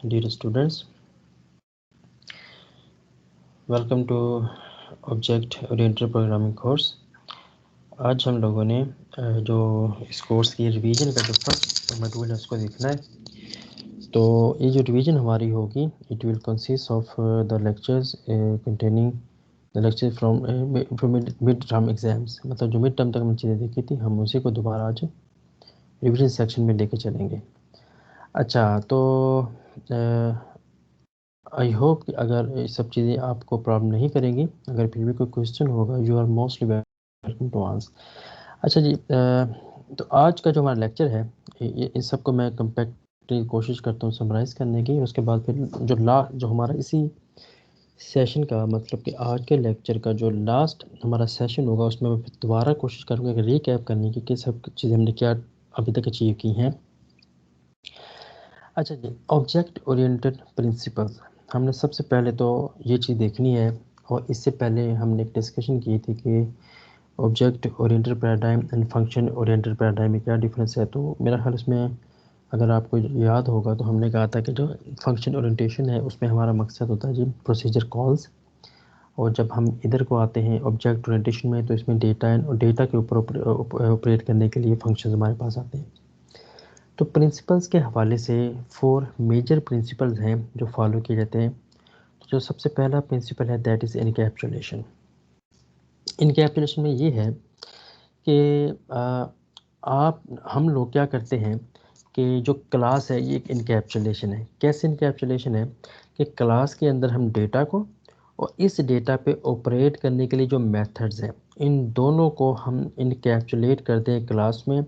Dear students, welcome to object oriented programming course. आज हम लोगों ने जो इस कोर्स की रिवीजन का जो फर्स्ट मॉड्यूल है उसको देखना है। तो ये जो रिवीजन हमारी होगी, it will consist of the lectures containing the lecture from mid term exams. मतलब जो मिड टर्म तक हमने चीज़ें देखी थी, हम उसी को दोबारा आज रिवीजन सेक्शन में लेके चलेंगे। अच्छा, तो आई होप कि अगर ये सब चीज़ें आपको प्रॉब्लम नहीं करेंगी, अगर फिर भी कोई क्वेश्चन होगा, you are mostly welcome to answer. अच्छा जी, तो आज का जो हमारा लेक्चर है, इस सब को मैं कम्पैक्टली कोशिश करता हूँ समराइज़ करने की। उसके बाद फिर जो हमारा इसी सेशन का, मतलब कि आज के लेक्चर का जो लास्ट हमारा सेशन होगा, उसमें मैं फिर दोबारा कोशिश करूँगा कि रिकैप करने की कि सब चीज़ें हमने क्या अभी तक अचीव की हैं। अच्छा जी, ऑब्जेक्ट ओरिएंटेड प्रिंसिपल्स, हमने सबसे पहले तो ये चीज़ देखनी है। और इससे पहले हमने एक डिस्कशन की थी कि object oriented paradigm and function oriented paradigm में क्या डिफरेंस है। तो मेरा ख्याल इसमें अगर आपको याद होगा तो हमने कहा था कि जो फंक्शन ओरिएंटेशन है उसमें हमारा मकसद होता है जी प्रोसीजर कॉल्स, और जब हम इधर को आते हैं ऑब्जेक्ट ओरिएंटेशन में तो इसमें डेटा एंड डेटा के ऊपर ऑपरेट करने के लिए फंक्शन हमारे पास आते हैं। तो प्रिंसिपल्स के हवाले से 4 मेजर प्रिंसिपल्स हैं जो फॉलो किए जाते हैं। तो जो सबसे पहला प्रिंसिपल है दैट इज़ इनकैप्सुलेशन। इनकैप्सुलेशन में ये है कि हम लोग क्या करते हैं कि जो क्लास है ये एक इनकैप्सुलेशन है। कैसे इनकैप्सुलेशन है कि क्लास के अंदर हम डेटा को और इस डेटा पे ऑपरेट करने के लिए जो मेथड्स हैं, इन दोनों को हम इनकैप्सुलेट करते हैं क्लास में।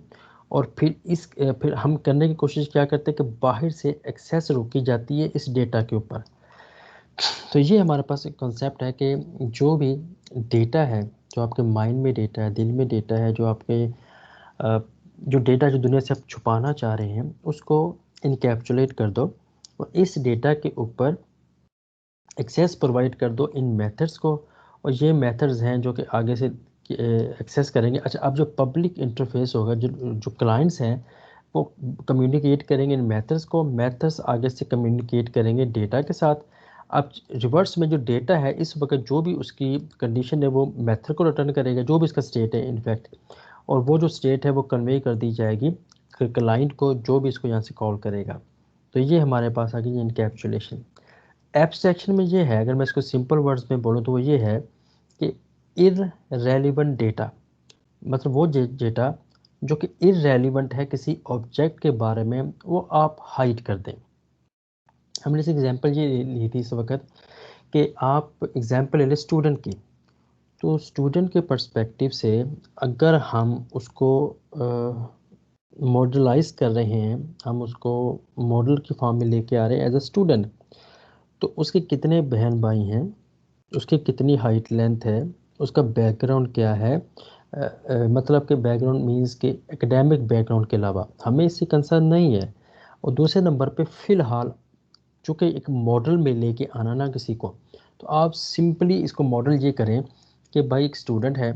और फिर हम करने की कोशिश क्या करते हैं कि बाहर से एक्सेस रोकी जाती है इस डेटा के ऊपर। तो ये हमारे पास एक कॉन्सेप्ट है कि जो भी डेटा है, जो आपके माइंड में डेटा है, दिल में डेटा है, जो आपके जो डेटा जो दुनिया से आप छुपाना चाह रहे हैं, उसको इनकैप्सुलेट कर दो और इस डेटा के ऊपर एक्सेस प्रोवाइड कर दो इन मेथड्स को। और ये मेथड्स हैं जो कि आगे से एक्सेस करेंगे। अच्छा, अब जो पब्लिक इंटरफेस होगा, जो क्लाइंट्स हैं वो कम्युनिकेट करेंगे इन मेथड्स को, मेथड्स आगे से कम्युनिकेट करेंगे डेटा के साथ। अब रिवर्स में जो डेटा है इस वक्त जो भी उसकी कंडीशन है वो मेथड को रिटर्न करेगा, जो भी इसका स्टेट है इनफैक्ट, और वो जो स्टेट है वो कन्वे कर दी जाएगी क्लाइंट को, जो भी इसको यहाँ से कॉल करेगा। तो ये हमारे पास आ गई इनकैप्सुलेशन। एब्स्ट्रैक्शन में ये है, अगर मैं इसको सिंपल वर्ड्स में बोलूँ तो वो ये है कि इररेलेवेंट डेटा, मतलब वो डेटा जो कि इररेलेवेंट है किसी ऑब्जेक्ट के बारे में, वो आप हाइड कर दें। हमने इस एग्जांपल ये ली थी इस वक्त कि आप एग्जांपल ले लें स्टूडेंट की। तो स्टूडेंट के पर्सपेक्टिव से अगर हम उसको मॉडलाइज कर रहे हैं, हम उसको मॉडल की फॉर्म में लेके आ रहे हैं एज अ स्टूडेंट, तो उसके कितने बहन भाई हैं, उसकी कितनी हाइट लेंथ है, उसका बैकग्राउंड क्या है, मतलब कि बैकग्राउंड मींस के एकेडमिक बैकग्राउंड के अलावा हमें इससे कंसर्न नहीं है। और दूसरे नंबर पे फ़िलहाल चूँकि एक मॉडल में लेके आना ना किसी को, तो आप सिंपली इसको मॉडल ये करें कि भाई एक स्टूडेंट है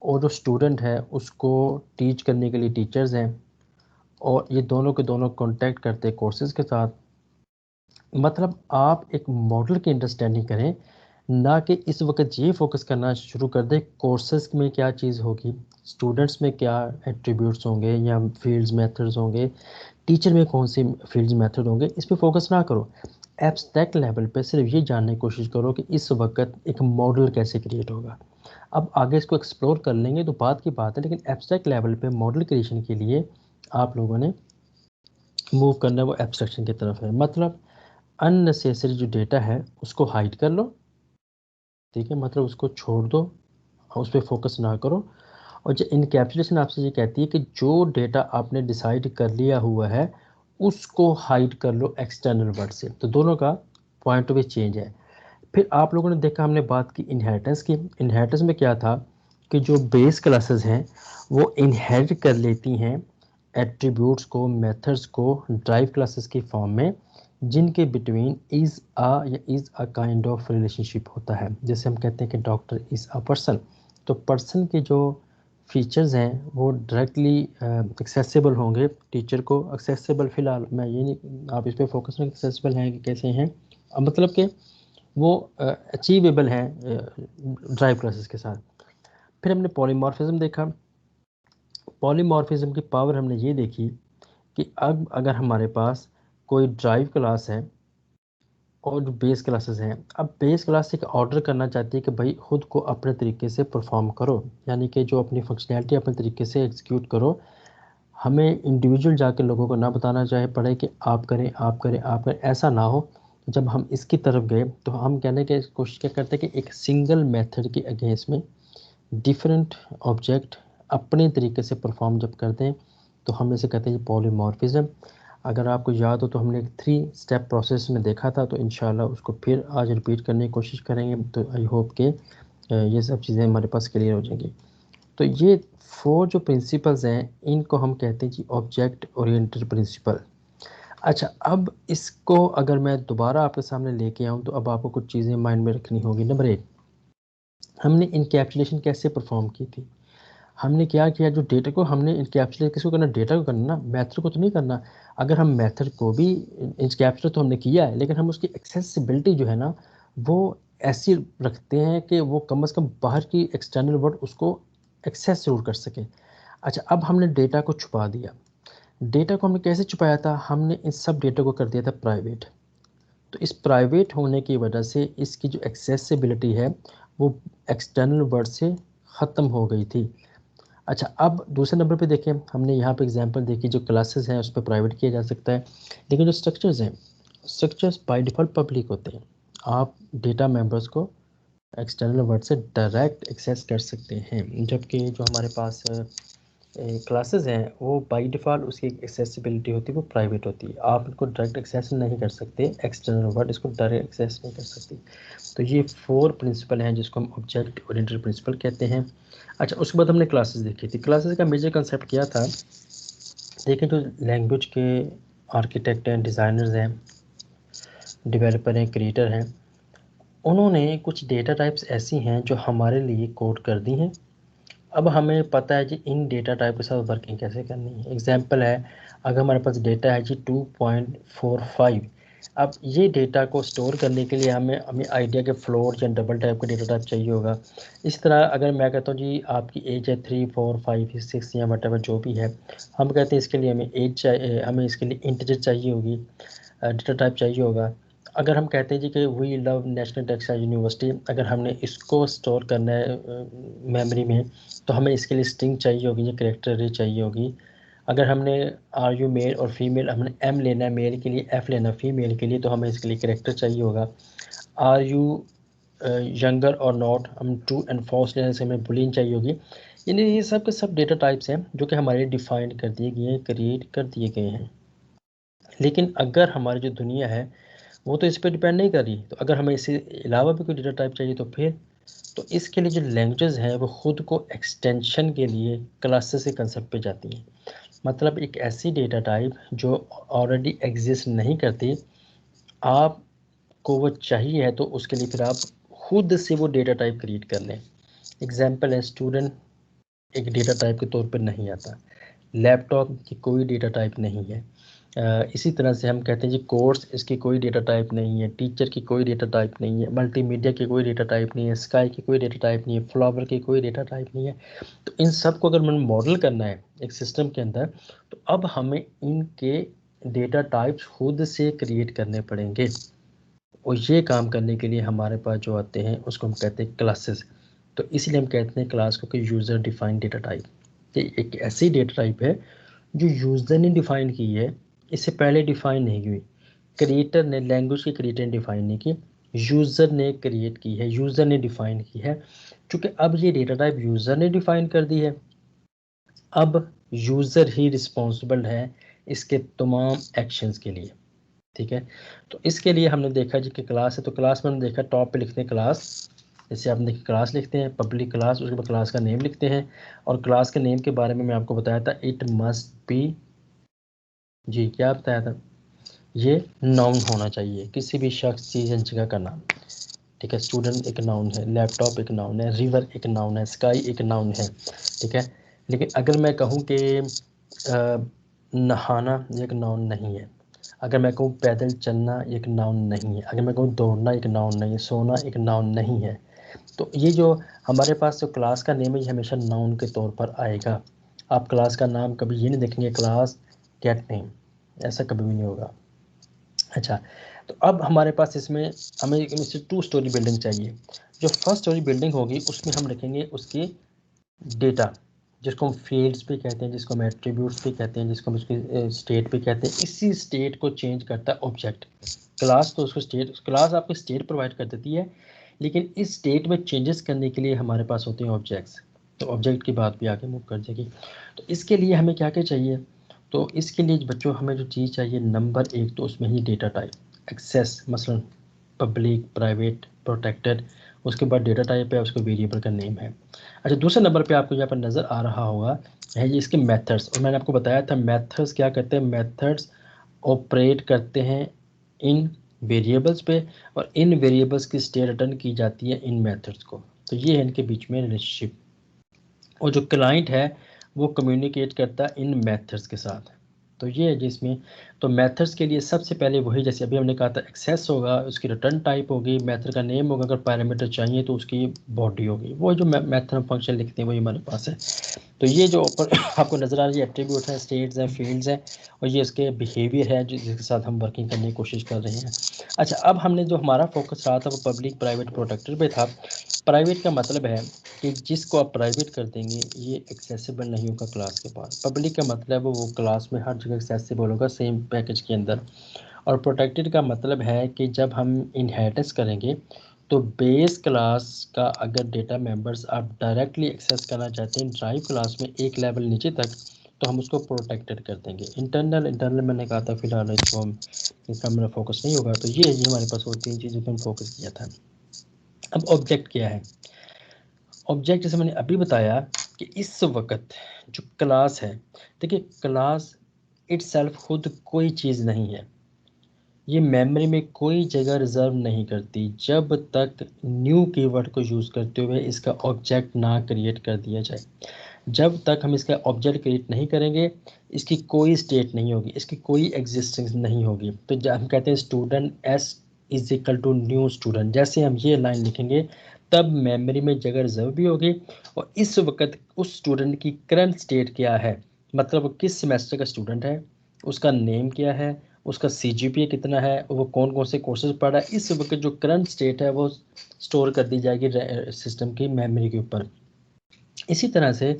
और जो स्टूडेंट है उसको टीच करने के लिए टीचर्स हैं, और ये दोनों के दोनों कॉन्टैक्ट करते हैं कोर्सेज़ के साथ। मतलब आप एक मॉडल की अंडरस्टैंडिंग करें, ना कि इस वक्त ये फोकस करना शुरू कर दें कोर्सेज में क्या चीज़ होगी, स्टूडेंट्स में क्या एट्रीब्यूट्स होंगे या फील्ड्स मेथड्स होंगे, टीचर में कौन से फील्ड्स मेथड होंगे, इस पे फोकस ना करो। एब्स्ट्रैक्ट लेवल पे सिर्फ ये जानने की कोशिश करो कि इस वक्त एक मॉडल कैसे क्रिएट होगा। अब आगे इसको एक्सप्लोर कर लेंगे तो बात की बात है, लेकिन एब्स्ट्रैक्ट लेवल पे मॉडल क्रिएशन के लिए आप लोगों ने मूव करना है वो एब्स्ट्रैक्शन की तरफ है। मतलब अननेसेसरी जो डेटा है उसको हाइड कर लो, ठीक है, मतलब उसको छोड़ दो, उस पर फोकस ना करो। और जो इनकैप्सुलेशन आपसे ये कहती है कि जो डेटा आपने डिसाइड कर लिया हुआ है उसको हाइड कर लो एक्सटर्नल वर्ड से। तो दोनों का पॉइंट ऑफ व्यू चेंज है। फिर आप लोगों ने देखा, हमने बात की इनहेरिटेंस की। इनहेरिटेंस में क्या था कि जो बेस क्लासेस हैं वो इनहेरिट कर लेती हैं एट्रीब्यूट्स को, मेथड्स को ड्राइव क्लासेस की फॉर्म में, जिनके बिटवीन इज़ आ या is a kind of relationship होता है। जैसे हम कहते हैं कि डॉक्टर इज़ अ पर्सन, तो पर्सन के जो फीचर्स हैं वो डायरेक्टली एक्सेसिबल होंगे टीचर को। एक्सेसिबल फ़िलहाल मैं ये नहीं, आप इस पे फोकस करें एक्सेसिबल हैं कि कैसे हैं, मतलब कि वो अचीवेबल हैं ड्राइव क्लासेस के साथ। फिर हमने पॉलीमॉर्फिज्म देखा। पॉलीमॉर्फिज्म की पावर हमने ये देखी कि अब अगर हमारे पास कोई ड्राइव क्लास है और जो बेस क्लासेस हैं, अब बेस क्लास एक ऑर्डर करना चाहती है कि भाई खुद को अपने तरीके से परफॉर्म करो, यानी कि जो अपनी फंक्शनैलिटी अपने तरीके से एग्जीक्यूट करो। हमें इंडिविजुअल जाके लोगों को ना बताना चाहे पड़े कि आप करें आप करें आप करें, ऐसा ना हो। जब हम इसकी तरफ गए तो हम कहने की कोशिश क्या करते हैं कि एक सिंगल मेथड के अगेंस्ट में डिफरेंट ऑब्जेक्ट अपने तरीके से परफॉर्म जब करते हैं तो हम इसे कहते हैं पॉलीमॉर्फिज्म। अगर आपको याद हो तो हमने एक 3 स्टेप प्रोसेस में देखा था, तो इंशाल्लाह उसको फिर आज रिपीट करने की कोशिश करेंगे। तो आई होप कि ये सब चीज़ें हमारे पास क्लियर हो जाएंगी। तो ये 4 जो प्रिंसिपल्स हैं इनको हम कहते हैं जी ऑब्जेक्ट ओरिएंटेड प्रिंसिपल। अच्छा, अब इसको अगर मैं दोबारा आपके सामने लेके आऊँ तो अब आपको कुछ चीज़ें माइंड में रखनी होगी। नंबर 1, हमने इनकैप्सुलेशन कैसे परफॉर्म की थी। हमने क्या किया, जो डेटा को हमने इनकैप्सुलेट किसको करना, डेटा को करना ना, मेथड को तो नहीं करना। अगर हम मेथड को भी इनकैप्सुलेट तो हमने किया है, लेकिन हम उसकी एक्सेसिबिलिटी जो है ना वो ऐसी रखते हैं कि वो कम से कम बाहर की एक्सटर्नल वर्ल्ड उसको एक्सेस जरूर कर सके। अच्छा, अब हमने डेटा को छुपा दिया। डेटा को हमने कैसे छुपाया था, हमने इन सब डेटा को कर दिया था प्राइवेट। तो इस प्राइवेट होने की वजह से इसकी जो एक्सेसिबिलिटी है वो एक्सटर्नल वर्ल्ड से ख़त्म हो गई थी। अच्छा, अब दूसरे नंबर पे देखें, हमने यहाँ पे एग्जांपल देखी, जो क्लासेस हैं उस पर प्राइवेट किया जा सकता है, लेकिन जो स्ट्रक्चर्स हैं, स्ट्रक्चर्स बाय डिफ़ॉल्ट पब्लिक होते हैं। आप डेटा मेंबर्स को एक्सटर्नल वर्ल्ड से डायरेक्ट एक्सेस कर सकते हैं, जबकि जो हमारे पास क्लासेस हैं वो बाय डिफ़ॉल्ट उसकी एक्सेसिबिलिटी होती है वो प्राइवेट होती है। आप इनको डायरेक्ट एक्सेस नहीं कर सकते, एक्सटर्नल वर्ल्ड इसको डायरेक्ट एक्सेस नहीं कर सकती। तो ये 4 प्रिंसिपल हैं जिसको हम ऑब्जेक्ट ओरिएंटेड प्रिंसिपल कहते हैं। अच्छा, उसके बाद हमने क्लासेस देखी थी। क्लासेस का मेजर कंसेप्ट क्या था, देखिए जो लैंग्वेज के आर्किटेक्ट हैं, डिज़ाइनर्स हैं, डेवलपर हैं, क्रिएटर हैं, उन्होंने कुछ डेटा टाइप्स ऐसी हैं जो हमारे लिए कोड कर दी हैं। अब हमें पता है जी इन डेटा टाइप के साथ वर्किंग कैसे करनी है। एग्जांपल है, अगर हमारे पास डेटा है जी 2.45, अब ये डेटा को स्टोर करने के लिए हमें हमें आइडिया के फ्लोट या डबल टाइप का डेटा टाइप चाहिए होगा। इस तरह अगर मैं कहता हूँ जी आपकी एज है 3, 4, 5, 6 या वट जो भी है, हम कहते हैं इसके लिए हमें एज चाहिए, हमें इसके लिए इंटीजर चाहिए होगी, डेटा टाइप चाहिए होगा। अगर हम कहते हैं जी कि we love national textile university, अगर हमने इसको स्टोर करना है मेमोरी में, तो हमें इसके लिए स्ट्रिंग चाहिए होगी या कैरेक्टर अरे चाहिए होगी। अगर हमने आर यू मेल और फीमेल, हमने एम लेना है मेल के लिए, एफ़ लेना है फीमेल के लिए, तो हमें इसके लिए कैरेक्टर चाहिए होगा। आर यू यंगर और नॉट, हम ट्रू एंड फॉल्स लेने से हमें बुलियन चाहिए होगी। यानी ये सब के सब डेटा टाइप्स हैं जो कि हमारे डिफाइंड कर दिए गए हैं, क्रिएट कर दिए गए हैं। लेकिन अगर हमारी जो दुनिया है वो तो इस पर डिपेंड नहीं कर रही, तो अगर हमें इससे अलावा भी कोई डेटा टाइप चाहिए तो फिर, तो इसके लिए जो लैंग्वेजेस हैं वो खुद को एक्सटेंशन के लिए क्लासेस के कंसेप्ट पे जाती हैं। मतलब एक ऐसी डेटा टाइप जो ऑलरेडी एग्जिस्ट नहीं करती, आपको वो चाहिए है तो उसके लिए फिर आप खुद से वो डेटा टाइप क्रिएट कर लें। एग्जांपल है, स्टूडेंट एक डेटा टाइप के तौर पर नहीं आता, लैपटॉप की कोई डेटा टाइप नहीं है। इसी तरह से हम कहते हैं जी कोर्स, इसकी कोई डेटा टाइप नहीं है, टीचर की कोई डेटा टाइप नहीं है, मल्टीमीडिया की कोई डेटा टाइप नहीं है, स्काई की कोई डेटा टाइप नहीं है, फ्लावर की कोई डेटा टाइप नहीं है। तो इन सब को अगर मैंने मॉडल करना है एक सिस्टम के अंदर, तो अब हमें इनके डेटा टाइप्स खुद से क्रिएट करने पड़ेंगे, और ये काम करने के लिए हमारे पास जो आते हैं उसको हम कहते हैं क्लासेस। तो इसलिए हम कहते हैं क्लास को कि यूज़र डिफाइंड डेटा टाइप। ये एक ऐसी डेटा टाइप है जो यूज़र ने डिफ़ाइन की है, इससे पहले डिफ़ाइन नहीं हुई। क्रिएटर ने, लैंग्वेज के क्रिएटर ने डिफ़ाइन नहीं की, यूज़र ने क्रिएट की है, यूज़र ने डिफ़ाइन की है। चूँकि अब ये डेटा टाइप यूज़र ने डिफ़ाइन कर दी है, अब यूज़र ही रिस्पॉन्सिबल है इसके तमाम एक्शंस के लिए। ठीक है, तो इसके लिए हमने देखा जी कि क्लास है, तो क्लास में हमने देखा टॉप पे लिखते हैं क्लास, जैसे आपने देखा क्लास लिखते हैं, पब्लिक क्लास, उसके बाद क्लास का नेम लिखते हैं। और क्लास के नेम के बारे में मैं आपको बताया था, इट मस्ट बी, जी क्या बताया था, ये नाउन होना चाहिए, किसी भी शख्स, चीज़ या जगह का नाम। ठीक है, स्टूडेंट एक नाउन है, लैपटॉप एक नाउन है, रिवर एक नाउन है, स्काई एक नाउन है। ठीक है, लेकिन अगर मैं कहूँ कि नहाना एक नाउन नहीं है, अगर मैं कहूँ पैदल चलना एक नाउन नहीं है, अगर मैं कहूँ दौड़ना एक नाउन नहीं है, सोना एक नाउन नहीं है, तो ये जो हमारे पास जो क्लास का नेम है ये हमेशा नाउन के तौर पर आएगा। आप क्लास का नाम कभी ये नहीं देखेंगे क्लास कैट नेम, ऐसा कभी भी नहीं होगा। अच्छा, तो अब हमारे पास इसमें हमें इससे 2 स्टोरी बिल्डिंग चाहिए। जो फर्स्ट स्टोरी बिल्डिंग होगी उसमें हम रखेंगे उसकी डेटा, जिसको हम फील्ड्स भी कहते हैं, जिसको हम एट्रीब्यूट्स भी कहते हैं, जिसको हम उसकी स्टेट भी कहते हैं। इसी स्टेट को चेंज करता है ऑब्जेक्ट। क्लास तो उसको स्टेट, क्लास आपको स्टेट प्रोवाइड कर देती है, लेकिन इस स्टेट में चेंजेस करने के लिए हमारे पास होते हैं ऑब्जेक्ट्स। तो ऑब्जेक्ट की बात भी आगे मूव कर जाएगी। तो इसके लिए हमें क्या क्या चाहिए, तो इसके लिए बच्चों हमें जो चीज़ चाहिए नंबर एक, तो उसमें ही डेटा टाइप, एक्सेस, मसलन पब्लिक, प्राइवेट, प्रोटेक्टेड, उसके बाद डेटा टाइप है, उसके वेरिएबल का नेम है। अच्छा, दूसरे नंबर पे आपको यहाँ पर नज़र आ रहा होगा है ये इसके मेथड्स, और मैंने आपको बताया था मेथड्स क्या करते हैं, मेथड्स ऑपरेट करते हैं इन वेरिएबल्स पे, और इन वेरिएबल्स की स्टेट रिटर्न की जाती है इन मेथड्स को। तो ये है इनके बीच में रिलेशनशिप, और जो क्लाइंट है वो कम्युनिकेट करता है इन मेथड्स के साथ। तो ये है जिसमें, तो मेथड्स के लिए सबसे पहले वही, जैसे अभी हमने कहा था एक्सेस होगा, उसकी रिटर्न टाइप होगी, मेथड का नेम होगा, अगर पैरामीटर चाहिए तो उसकी बॉडी होगी, वो जो मेथड फंक्शन लिखते हैं वही हमारे पास है। तो ये जो ऊपर आपको नज़र आ रही है एट्रीब्यूट है, स्टेट्स हैं, फील्ड्स हैं, और ये इसके बिहेवियर है जिसके साथ हम वर्किंग करने की कोशिश कर रहे हैं। अच्छा, अब हमने जो हमारा फोकस रहा था वो पब्लिक, प्राइवेट, प्रोटेक्टेड पे था। प्राइवेट का मतलब है कि जिसको आप प्राइवेट कर देंगे ये एक्सेसिबल नहीं होगा क्लास के पास। पब्लिक का मतलब है वो क्लास में हर जगह एक्सेसिबल होगा सेम पैकेज के अंदर। और प्रोटेक्टेड का मतलब है कि जब हम इनहेरिटेंस करेंगे तो बेस क्लास का अगर डेटा मेंबर्स आप डायरेक्टली एक्सेस करना चाहते हैं ड्राइव क्लास में एक लेवल नीचे तक, तो हम उसको प्रोटेक्टेड कर देंगे। इंटरनल मैंने कहा था फिलहाल इसको हम, इसका मेरा फोकस नहीं होगा। तो ये हमारे पास वो 3 चीज़ों पर हम फोकस किया था। अब ऑब्जेक्ट क्या है, ऑब्जेक्ट जैसे मैंने अभी बताया कि इस वक्त जो क्लास है, देखिए क्लास इटसेल्फ खुद कोई चीज़ नहीं है, ये मेमोरी में कोई जगह रिजर्व नहीं करती जब तक न्यू कीवर्ड को यूज़ करते हुए इसका ऑब्जेक्ट ना क्रिएट कर दिया जाए। जब तक हम इसका ऑब्जेक्ट क्रिएट नहीं करेंगे इसकी कोई स्टेट नहीं होगी, इसकी कोई एग्जिस्टेंस नहीं होगी। तो जब हम कहते हैं student S is equal to new student, जैसे हम ये लाइन लिखेंगे तब मेमोरी में जगह रिजर्व भी होगी, और इस वक्त उस स्टूडेंट की करंट स्टेट क्या है, मतलब वो किस सेमेस्टर का स्टूडेंट है, उसका नेम क्या है, उसका CGPA कितना है, वो कौन कौन से कोर्सेज पढ़ रहा है, इस वक्त जो करंट स्टेट है वो स्टोर कर दी जाएगी सिस्टम की मेमोरी के ऊपर। इसी तरह से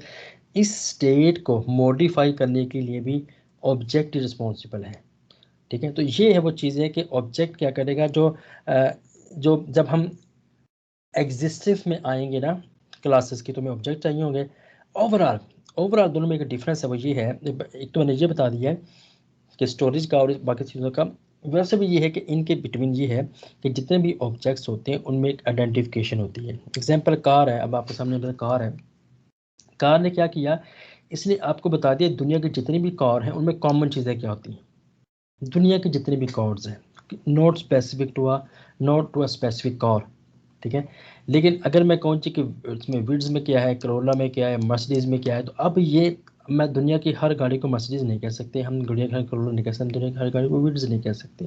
इस स्टेट को मॉडिफाई करने के लिए भी ऑब्जेक्ट रिस्पॉन्सिबल है। ठीक है, तो ये है वो चीज़ें कि ऑब्जेक्ट क्या करेगा, जो जब हम एग्जिस्टिव में आएंगे ना क्लासेस की, तो हमें ऑब्जेक्ट चाहिए होंगे। ओवरऑल दोनों में एक डिफरेंस है, वो ये है, एक तो मैंने ये बता दिया है कि स्टोरेज का और बाकी चीज़ों का, वैसे भी ये है कि इनके बिटवीन ये है कि जितने भी ऑब्जेक्ट्स होते हैं उनमें एक आइडेंटिफिकेशन होती है। एग्जांपल कार है, अब आपके सामने कार है, कार ने क्या किया, इसने आपको बता दिया दुनिया की जितनी भी कार हैं उनमें कॉमन चीज़ें क्या होती हैं। दुनिया की जितनी भी कार्स हैं, not to a specific car, ठीक है। लेकिन अगर मैं कहूँ कि इसमें विड्स में क्या है, करोला में क्या है, मर्सिडीज़ में क्या है, तो अब ये मैं दुनिया की हर गाड़ी को मर्सिडीज़ नहीं कह सकते, हम दुनिया की हर करोला नहीं कह सकते, दुनिया की हर गाड़ी को विड्स नहीं कह सकते।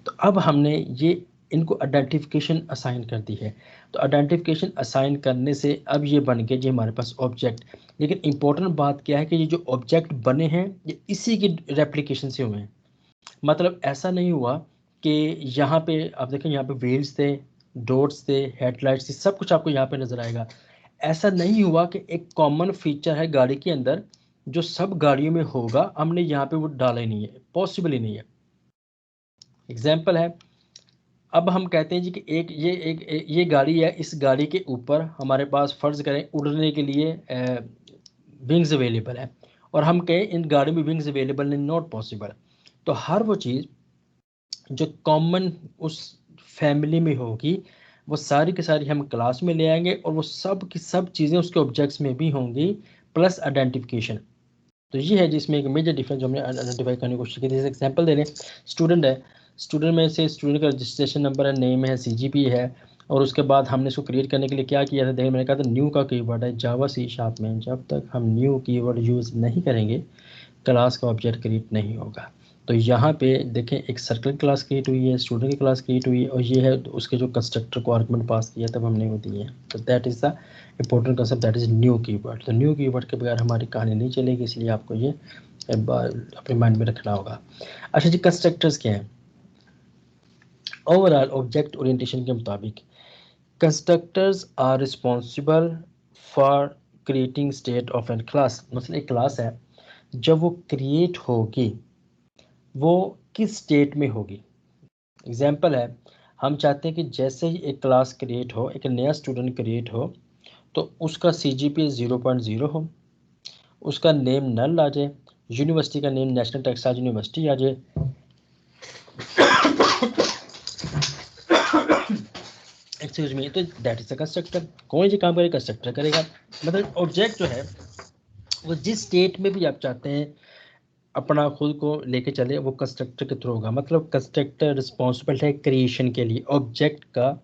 तो अब हमने ये इनको आइडेंटिफिकेशन असाइन कर दी है। तो आइडेंटिफिकेशन असाइन करने से अब ये बन गए जी हमारे पास ऑब्जेक्ट। लेकिन इंपॉर्टेंट बात क्या है कि ये जो ऑब्जेक्ट बने हैं ये इसी की रेप्लिकेशन से हुए हैं। मतलब ऐसा नहीं हुआ कि यहाँ पे आप देखें, यहाँ पे व्हील्स थे, डॉट्स थे, हेडलाइट्स थी, सब कुछ आपको यहाँ पे नज़र आएगा। ऐसा नहीं हुआ कि एक कॉमन फीचर है गाड़ी के अंदर जो सब गाड़ियों में होगा, हमने यहाँ पे वो डाला ही नहीं है, पॉसिबल ही नहीं है। एग्जाम्पल है, अब हम कहते हैं जी कि ये गाड़ी है, इस गाड़ी के ऊपर हमारे पास फ़र्ज़ करें उड़ने के लिए विंग्स अवेलेबल है, और हम कहें इन गाड़ी में विंग्स अवेलेबल नहीं, नॉट पॉसिबल। तो हर वो चीज़ जो कॉमन उस फैमिली में होगी वो सारी की सारी हम क्लास में ले आएंगे, और वो सब की सब चीज़ें उसके ऑब्जेक्ट्स में भी होंगी प्लस आइडेंटिफिकेशन। तो ये है जिसमें एक मेजर डिफरेंस जो हमने आइडेंटिफाई करने की कोशिश की थी। जैसे एग्जांपल दे रहे हैं, स्टूडेंट है, स्टूडेंट में से स्टूडेंट का रजिस्ट्रेशन नंबर है, नेम है, CGPA है, और उसके बाद हमने इसको क्रिएट करने के लिए क्या किया था, देखिए मैंने कहा था न्यू का कीवर्ड है जावा सी शार्प में, जब तक हम न्यू कीवर्ड यूज़ नहीं करेंगे क्लास का ऑब्जेक्ट क्रिएट नहीं होगा। तो यहाँ पे देखें एक सर्कल क्लास क्रिएट हुई है, स्टूडेंट की क्लास क्रिएट हुई है, और ये है उसके जो कंस्ट्रक्टर को आर्गुमेंट पास किया तब हमने वो दिए हैं। तो that is the important concept, that is new keyword. तो न्यू कीवर्ड के बगैर हमारी कहानी नहीं चलेगी, इसलिए आपको ये अपने माइंड में रखना होगा। अच्छा जी, कंस्ट्रक्टर्स क्या हैं? ओवरऑल ऑब्जेक्ट ओरिएंटेशन के मुताबिक constructors are responsible for creating state of an class. मतलब एक क्लास है, जब वो क्रिएट होगी वो किस स्टेट में होगी। एग्जाम्पल है, हम चाहते हैं कि जैसे ही एक क्लास क्रिएट हो, एक नया स्टूडेंट क्रिएट हो, तो उसका CGPA 0.0 हो, उसका नेम नल आ जाए, यूनिवर्सिटी का नेम नेशनल टेक्सास यूनिवर्सिटी आ जाए, एक्सक्यूज मी, तो दैट इज द कंस्ट्रक्टर। कौन ये काम करेगा? कंस्ट्रक्टर करेगा। मतलब ऑब्जेक्ट जो है वो जिस स्टेट में भी आप चाहते हैं अपना खुद को लेके चले, वो कंस्ट्रक्टर के थ्रू होगा। मतलब कंस्ट्रक्टर रिस्पॉन्सिबल है क्रिएशन के लिए, ऑब्जेक्ट का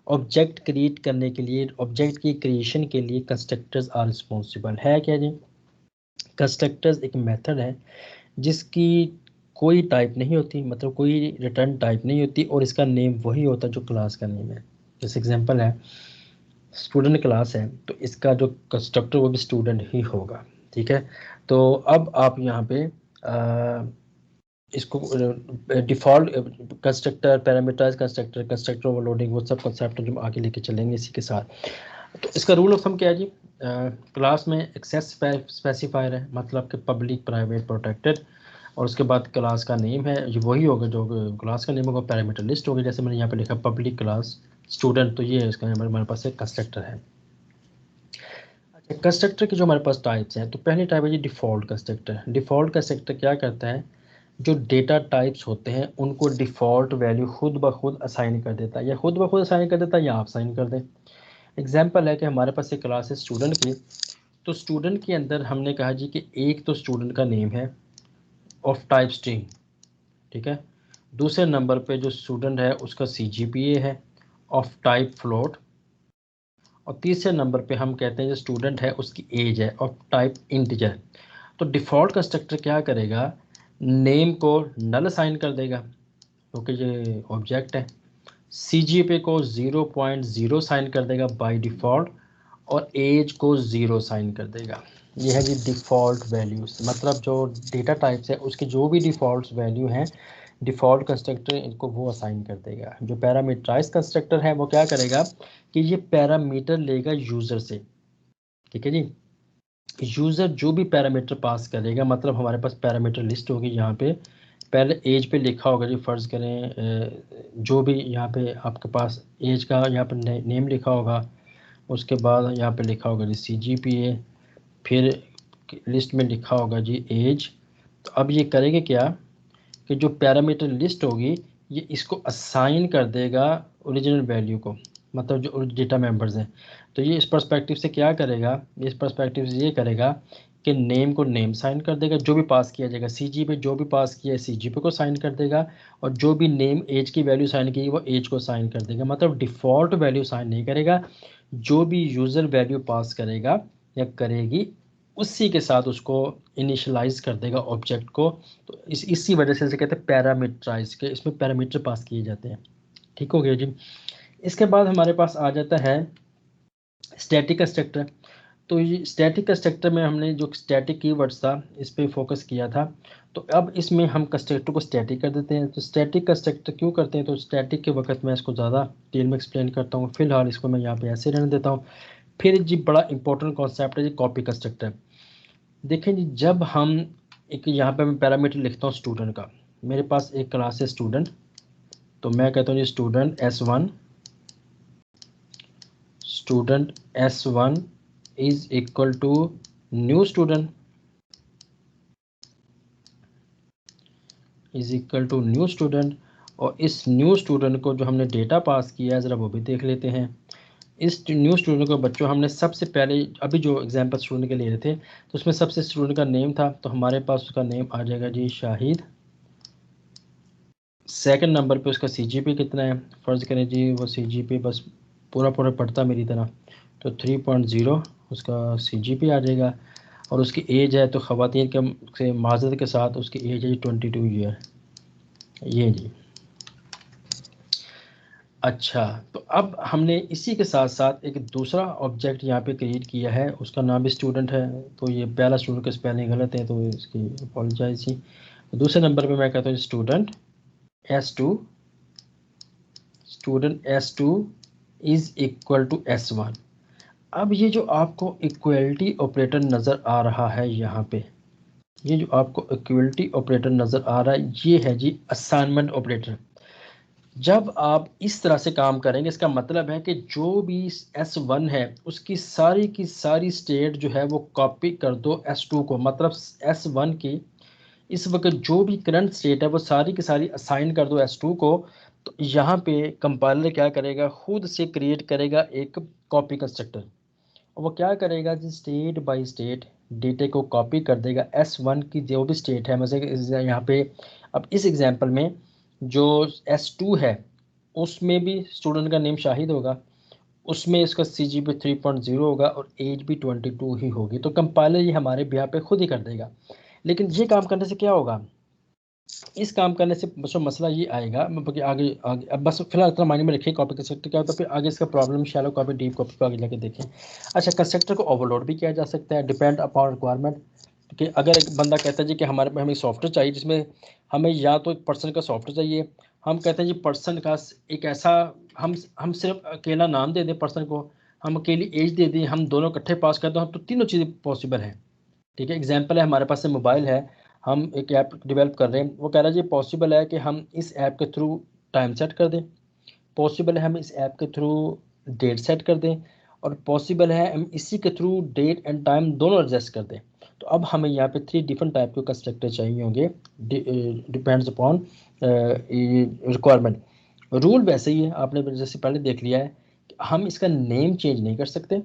ऑब्जेक्ट क्रिएट करने के लिए, ऑब्जेक्ट की क्रिएशन के लिए कंस्ट्रक्टर्स आर रिस्पॉन्सिबल है। क्या जी? कंस्ट्रक्टर्स एक मेथड है जिसकी कोई टाइप नहीं होती, मतलब कोई रिटर्न टाइप नहीं होती, और इसका नेम वही होता है जो क्लास का नेम है। जैसे एग्जांपल है, स्टूडेंट क्लास है तो इसका जो कंस्ट्रक्टर वो भी स्टूडेंट ही होगा। ठीक है, तो अब आप यहाँ पे इसको default constructor, parameterize constructor, constructor overloading, वो सब कंसेप्ट जो हम आगे लेके चलेंगे इसी के साथ। तो इसका रूल ऑफ थंब क्या है जी? क्लास में एक्सेस स्पेसिफायर है, मतलब कि पब्लिक प्राइवेट प्रोटेक्टेड, और उसके बाद क्लास का नेम है, ये वही होगा जो क्लास का नेम होगा, पैरामीटर लिस्ट होगी, जैसे मैंने यहाँ पे लिखा पब्लिक क्लास स्टूडेंट, तो ये है इसका हमारे पास एक कंस्ट्रक्टर है। अच्छा, कंस्ट्रक्टर की जो हमारे पास टाइप्स हैं, तो पहली टाइप है जी डिफ़ॉल्ट कंस्ट्रक्टर। डिफ़ॉल्ट कंस्ट्रक्टर क्या करता है, जो डेटा टाइप्स होते हैं उनको डिफ़ॉल्ट वैल्यू खुद ब खुद असाइन कर देता है, या खुद ब खुद असाइन कर देता है या आप असाइन कर दें। एग्जाम्पल है कि हमारे पास एक क्लास है स्टूडेंट की, तो स्टूडेंट के अंदर हमने कहा जी कि एक तो स्टूडेंट का नेम है ऑफ टाइप स्ट्रिंग, ठीक है। दूसरे नंबर पे जो स्टूडेंट है उसका CGPA है ऑफ टाइप फ्लोट, और तीसरे नंबर पे हम कहते हैं जो स्टूडेंट है उसकी एज है ऑफ टाइप इंटीजर। तो डिफ़ॉल्ट कंस्ट्रक्टर क्या करेगा, नेम को नल असाइन कर देगा क्योंकि ये ऑब्जेक्ट है, CGPA को 0.0 साइन कर देगा बाय डिफ़ॉल्ट, और एज को 0 साइन कर देगा। ये है जी डिफ़ॉल्ट वैल्यूज़, मतलब जो डेटा टाइप्स है उसके जो भी डिफ़ॉल्ट वैल्यू हैं, डिफ़ॉल्ट कंस्ट्रक्टर इनको वो असाइन कर देगा। जो पैरामीटराइज कंस्ट्रक्टर है वो क्या करेगा कि ये पैरामीटर लेगा यूज़र से, ठीक है जी। यूज़र जो भी पैरामीटर पास करेगा, मतलब हमारे पास पैरामीटर लिस्ट होगी, यहाँ पे पहले एज पे लिखा होगा जी, फ़र्ज़ करें जो भी यहाँ पे आपके पास एज का यहाँ पर नेम लिखा होगा, उसके बाद यहाँ पे लिखा होगा जी CGPA, फिर लिस्ट में लिखा होगा जी एज। तो अब ये करेंगे क्या कि जो पैरामीटर लिस्ट होगी ये इसको असाइन कर देगा ओरिजिनल वैल्यू को, मतलब जो डेटा मेंबर्स हैं। तो ये इस पर्सपेक्टिव से क्या करेगा, इस पर्सपेक्टिव से ये करेगा कि नेम को नेम साइन कर देगा, जो भी पास किया जाएगा CGPA, जो भी पास किया है CGPA को साइन कर देगा, और जो भी नेम एज की वैल्यू साइन की वो एज को साइन कर देगा। मतलब डिफ़ॉल्ट वैल्यू साइन नहीं करेगा, जो भी यूज़र वैल्यू पास करेगा या करेगी उसी के साथ उसको इनिशियलाइज कर देगा ऑब्जेक्ट को। तो इसी वजह से इसे कहते हैं पैरामीटराइज के, इसमें पैरामीटर पास किए जाते हैं। ठीक हो गया जी। इसके बाद हमारे पास आ जाता है स्टैटिक कंस्ट्रक्टर। तो ये स्टैटिक कंस्ट्रक्टर में हमने जो स्टैटिक कीवर्ड्स था इस पे फोकस किया था, तो अब इसमें हम कंस्ट्रक्टर को स्टैटिक कर देते हैं। तो स्टैटिक कंस्ट्रक्टर क्यों करते हैं, तो स्टैटिक के वक्त मैं इसको ज़्यादा डिटेल में एक्सप्लेन करता हूँ, फिलहाल इसको मैं यहाँ पे ऐसे रहने देता हूँ। फिर जी बड़ा इंपॉर्टेंट कॉन्सेप्ट है जी कॉपी कंस्ट्रक्टर। देखें जी, जब हम एक यहाँ पे मैं पैरामीटर लिखता हूँ स्टूडेंट का, मेरे पास एक क्लास है स्टूडेंट, तो मैं कहता हूँ जी student S1 is equal to new student, और इस न्यू स्टूडेंट को जो हमने डेटा पास किया है ज़रा वो भी देख लेते हैं। इस न्यू स्टूडेंट को बच्चों हमने सबसे पहले अभी जो एग्जांपल स्टूडेंट के ले रहे थे, तो उसमें सबसे स्टूडेंट का नेम था, तो हमारे पास उसका नेम आ जाएगा जी शाहिद। सेकंड नंबर पे उसका CGPA कितना है, फ़र्ज़ करें जी वो CGPA बस पूरा पूरा पढ़ता मेरी तरह तो 3.0 उसका CGP आ जाएगा। और उसकी एज है तो ख़वातीन के से माजरत के साथ उसकी एज है जी 22 ईयर, ये जी। अच्छा, तो अब हमने इसी के साथ साथ एक दूसरा ऑब्जेक्ट यहाँ पे क्रिएट किया है, उसका नाम भी स्टूडेंट है। तो ये पहला स्टूडेंट के स्पेलिंग गलत है तो इसकी अपॉलोजाइज ही। दूसरे नंबर पे मैं कहता हूँ student S2, student S2 is equal to S1। अब ये जो आपको इक्वलिटी ऑपरेटर नज़र आ रहा है यहाँ पे, ये जो आपको इक्वलिटी ऑपरेटर नज़र आ रहा है ये है जी असाइनमेंट ऑपरेटर। जब आप इस तरह से काम करेंगे इसका मतलब है कि जो भी S1 है उसकी सारी स्टेट जो है वो कॉपी कर दो S2 को। मतलब S1 की इस वक्त जो भी करंट स्टेट है वो सारी की सारी असाइन कर दो S2 को। तो यहाँ पे कंपाइलर क्या करेगा, खुद से क्रिएट करेगा एक कॉपी कंस्ट्रक्टर। और वो क्या करेगा जी, स्टेट बाय स्टेट डेटा को कॉपी कर देगा। S1 की जो भी स्टेट है, मतलब यहाँ पे अब इस एग्जांपल में जो S2 है उसमें भी स्टूडेंट का नेम शाहिद होगा, उसमें इसका CGP 3.0 होगा और एज भी 22 ही होगी। तो कंपाइलर ये हमारे बिहार पे खुद ही कर देगा। लेकिन ये काम करने से क्या होगा, इस काम करने से बस मसला ये आएगा, मतलब कि आगे आगे अब बस फिलहाल इतना माइंड में रखिए कॉपी कंस्ट्रक्टर क्या होता है, फिर आगे इसका problem shallow copy deep copy को आगे जाके देखें। अच्छा, कंस्ट्रक्टर को ओवरलोड भी किया जा सकता है, डिपेंड अपॉन रिक्वायरमेंट। कि अगर एक बंदा कहता है जी कि हमारे पे हमें सॉफ्टवेयर चाहिए जिसमें हमें या तो एक पर्सन का सॉफ्टवेयर चाहिए, हम कहते हैं जी पर्सन का एक ऐसा, हम सिर्फ अकेला नाम दे दें पर्सन को, हम अकेली एज दे दें, हम दोनों इकट्ठे पास कर दो, तो तीनों चीज़ें पॉसिबल हैं। ठीक है, एग्जाम्पल है हमारे पास से मोबाइल है, हम एक ऐप डेवलप कर रहे हैं, वो कह रहा है जी पॉसिबल है कि हम इस ऐप के थ्रू टाइम सेट कर दें, पॉसिबल है हम इस ऐप के थ्रू डेट सेट कर दें, और पॉसिबल है हम इसी के थ्रू डेट एंड टाइम दोनों एडजस्ट कर दें। तो अब हमें यहाँ पे 3 डिफरेंट टाइप के कंस्ट्रक्टर चाहिए होंगे, डिपेंड्स अपॉन रिक्वायरमेंट। रूल वैसे ही है, आपने जैसे पहले देख लिया है कि हम इसका नेम चेंज नहीं कर सकते,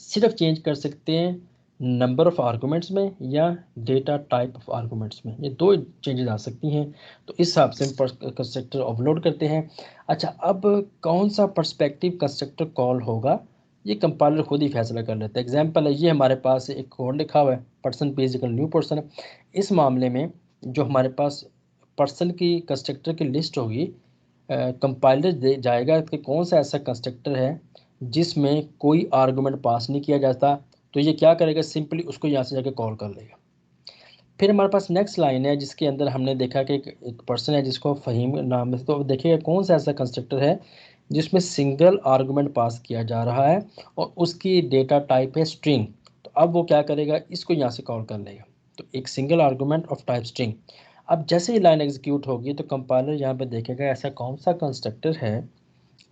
सिर्फ चेंज कर सकते हैं नंबर ऑफ आर्गूमेंट्स में या डेटा टाइप ऑफ आर्गूमेंट्स में, ये दो चेंजेस आ सकती हैं। तो इस हिसाब से हम कंस्ट्रक्टर ओवरलोड करते हैं। अच्छा, अब कौन सा पर्सपेक्टिव कंस्ट्रक्टर कॉल होगा ये कंपाइलर खुद ही फैसला कर लेता है। एग्जांपल है, ये हमारे पास एक कोड लिखा हुआ है, पर्सन पे इज इक्वल न्यू पर्सन। इस मामले में जो हमारे पास पर्सन की कंस्ट्रक्टर की लिस्ट होगी, कंपाइलर दे जाएगा कि कौन सा ऐसा कंस्ट्रक्टर है जिसमें कोई आर्गुमेंट पास नहीं किया जाता, तो ये क्या करेगा, सिंपली उसको यहाँ से जाके कॉल कर लेगा। फिर हमारे पास नेक्स्ट लाइन है जिसके अंदर हमने देखा कि एक पर्सन है जिसको फ़हीम नाम है, तो देखिएगा कौन सा ऐसा कंस्ट्रक्टर है जिसमें सिंगल आर्गुमेंट पास किया जा रहा है और उसकी डेटा टाइप है स्ट्रिंग। तो अब वो क्या करेगा, इसको यहाँ से कॉल कर लेगा। तो एक single argument of type string. अब जैसे ही लाइन एग्जीक्यूट होगी तो कंपाइलर यहाँ पे देखेगा ऐसा कौन सा कंस्ट्रक्टर है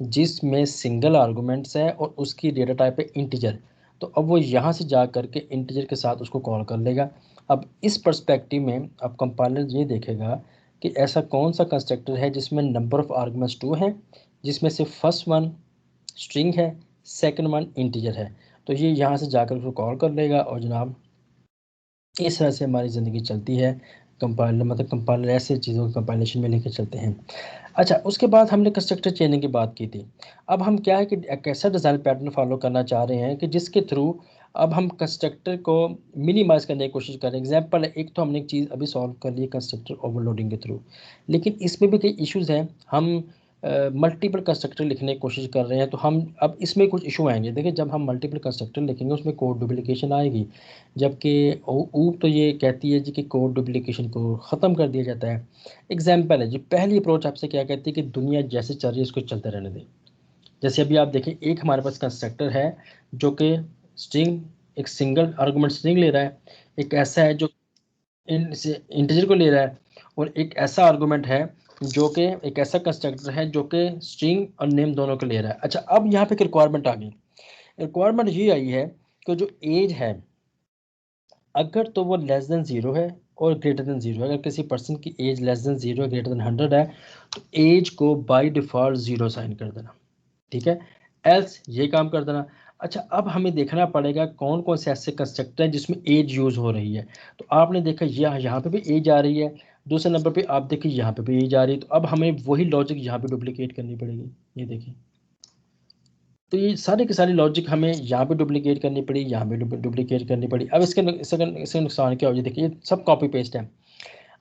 जिसमें सिंगल आर्गुमेंट्स है और उसकी डेटा टाइप है इंटीजर। तो अब वो यहाँ से जा करके इंटीजर के साथ उसको कॉल कर लेगा। अब इस पर्सपेक्टिव में अब कंपाइलर ये देखेगा कि ऐसा कौन सा कंस्ट्रक्टर है जिसमें नंबर ऑफ आर्गुमेंट्स 2 हैं, जिसमें से फर्स्ट वन स्ट्रिंग है, सेकंड वन इंटीजर है। तो ये यहाँ से जाकर उसको कॉल कर लेगा और जनाब इस तरह से हमारी ज़िंदगी चलती है। कंपाइलर मतलब कंपाइलर ऐसे चीज़ों को कंपाइलेशन में लेकर चलते हैं। अच्छा, उसके बाद हमने कंस्ट्रक्टर चेनिंग की बात की थी। अब हम क्या है कि एक ऐसा डिज़ाइन पैटर्न फॉलो करना चाह रहे हैं कि जिसके थ्रू अब हम कंस्ट्रक्टर को मिनिमाइज़ करने की कोशिश करें। एग्जांपल है, एक तो हमने एक चीज़ अभी सॉल्व कर ली कंस्ट्रक्टर ओवरलोडिंग के थ्रू, लेकिन इसमें भी कई इश्यूज़ हैं। हम मल्टीपल कंस्ट्रक्टर लिखने की कोशिश कर रहे हैं, तो हम अब इसमें कुछ इशू आएंगे। देखिए, जब हम मल्टीपल कंस्ट्रक्टर लिखेंगे उसमें कोड डुप्लीकेशन आएगी, जबकि ऊप तो ये कहती है जी कि कोड डुप्लीकेशन को ख़त्म कर दिया जाता है। एग्जाम्पल है जी, पहली अप्रोच आपसे क्या कहती है कि दुनिया जैसे चल रही है उसको चलते रहने दें। जैसे अभी आप देखें, एक हमारे पास कंस्ट्रक्टर है जो कि स्ट्रिंग, एक सिंगल आर्गुमेंट स्ट्रिंग ले रहा है, एक ऐसा है जो इंटीजर को ले रहा है, और एक ऐसा आर्गुमेंट है जो कि एक ऐसा कंस्ट्रक्टर है जो कि स्ट्रिंग और नेम दोनों को ले रहा है। अच्छा, अब यहाँ पे एक रिक्वायरमेंट आ गई। रिक्वायरमेंट ये आई है कि जो एज है अगर तो वो लेस देन 0 है और ग्रेटर देन 0 है, अगर किसी पर्सन की एज लेस देन 0 है ग्रेटर देन 100 है तो एज को बाय डिफ़ॉल्ट 0 साइन कर देना। ठीक है, एल्स ये काम कर देना। अच्छा, अब हमें देखना पड़ेगा कौन कौन से ऐसे कंस्ट्रक्टर हैं जिसमें एज यूज़ हो रही है। तो आपने देखा यहाँ पे भी एज आ रही है, दूसरे नंबर पे आप देखिए यहाँ पे भी एज आ रही है। तो अब हमें वही लॉजिक यहाँ पे डुप्लीकेट करनी पड़ेगी। ये देखिए, तो ये सारी की सारी लॉजिक हमें यहाँ पे डुप्लीकेट करनी पड़ी, यहाँ पे डुप्लीकेट करनी पड़ी। अब इसके नुकसान क्या हो, ये देखिए ये सब कॉपी पेस्ट है।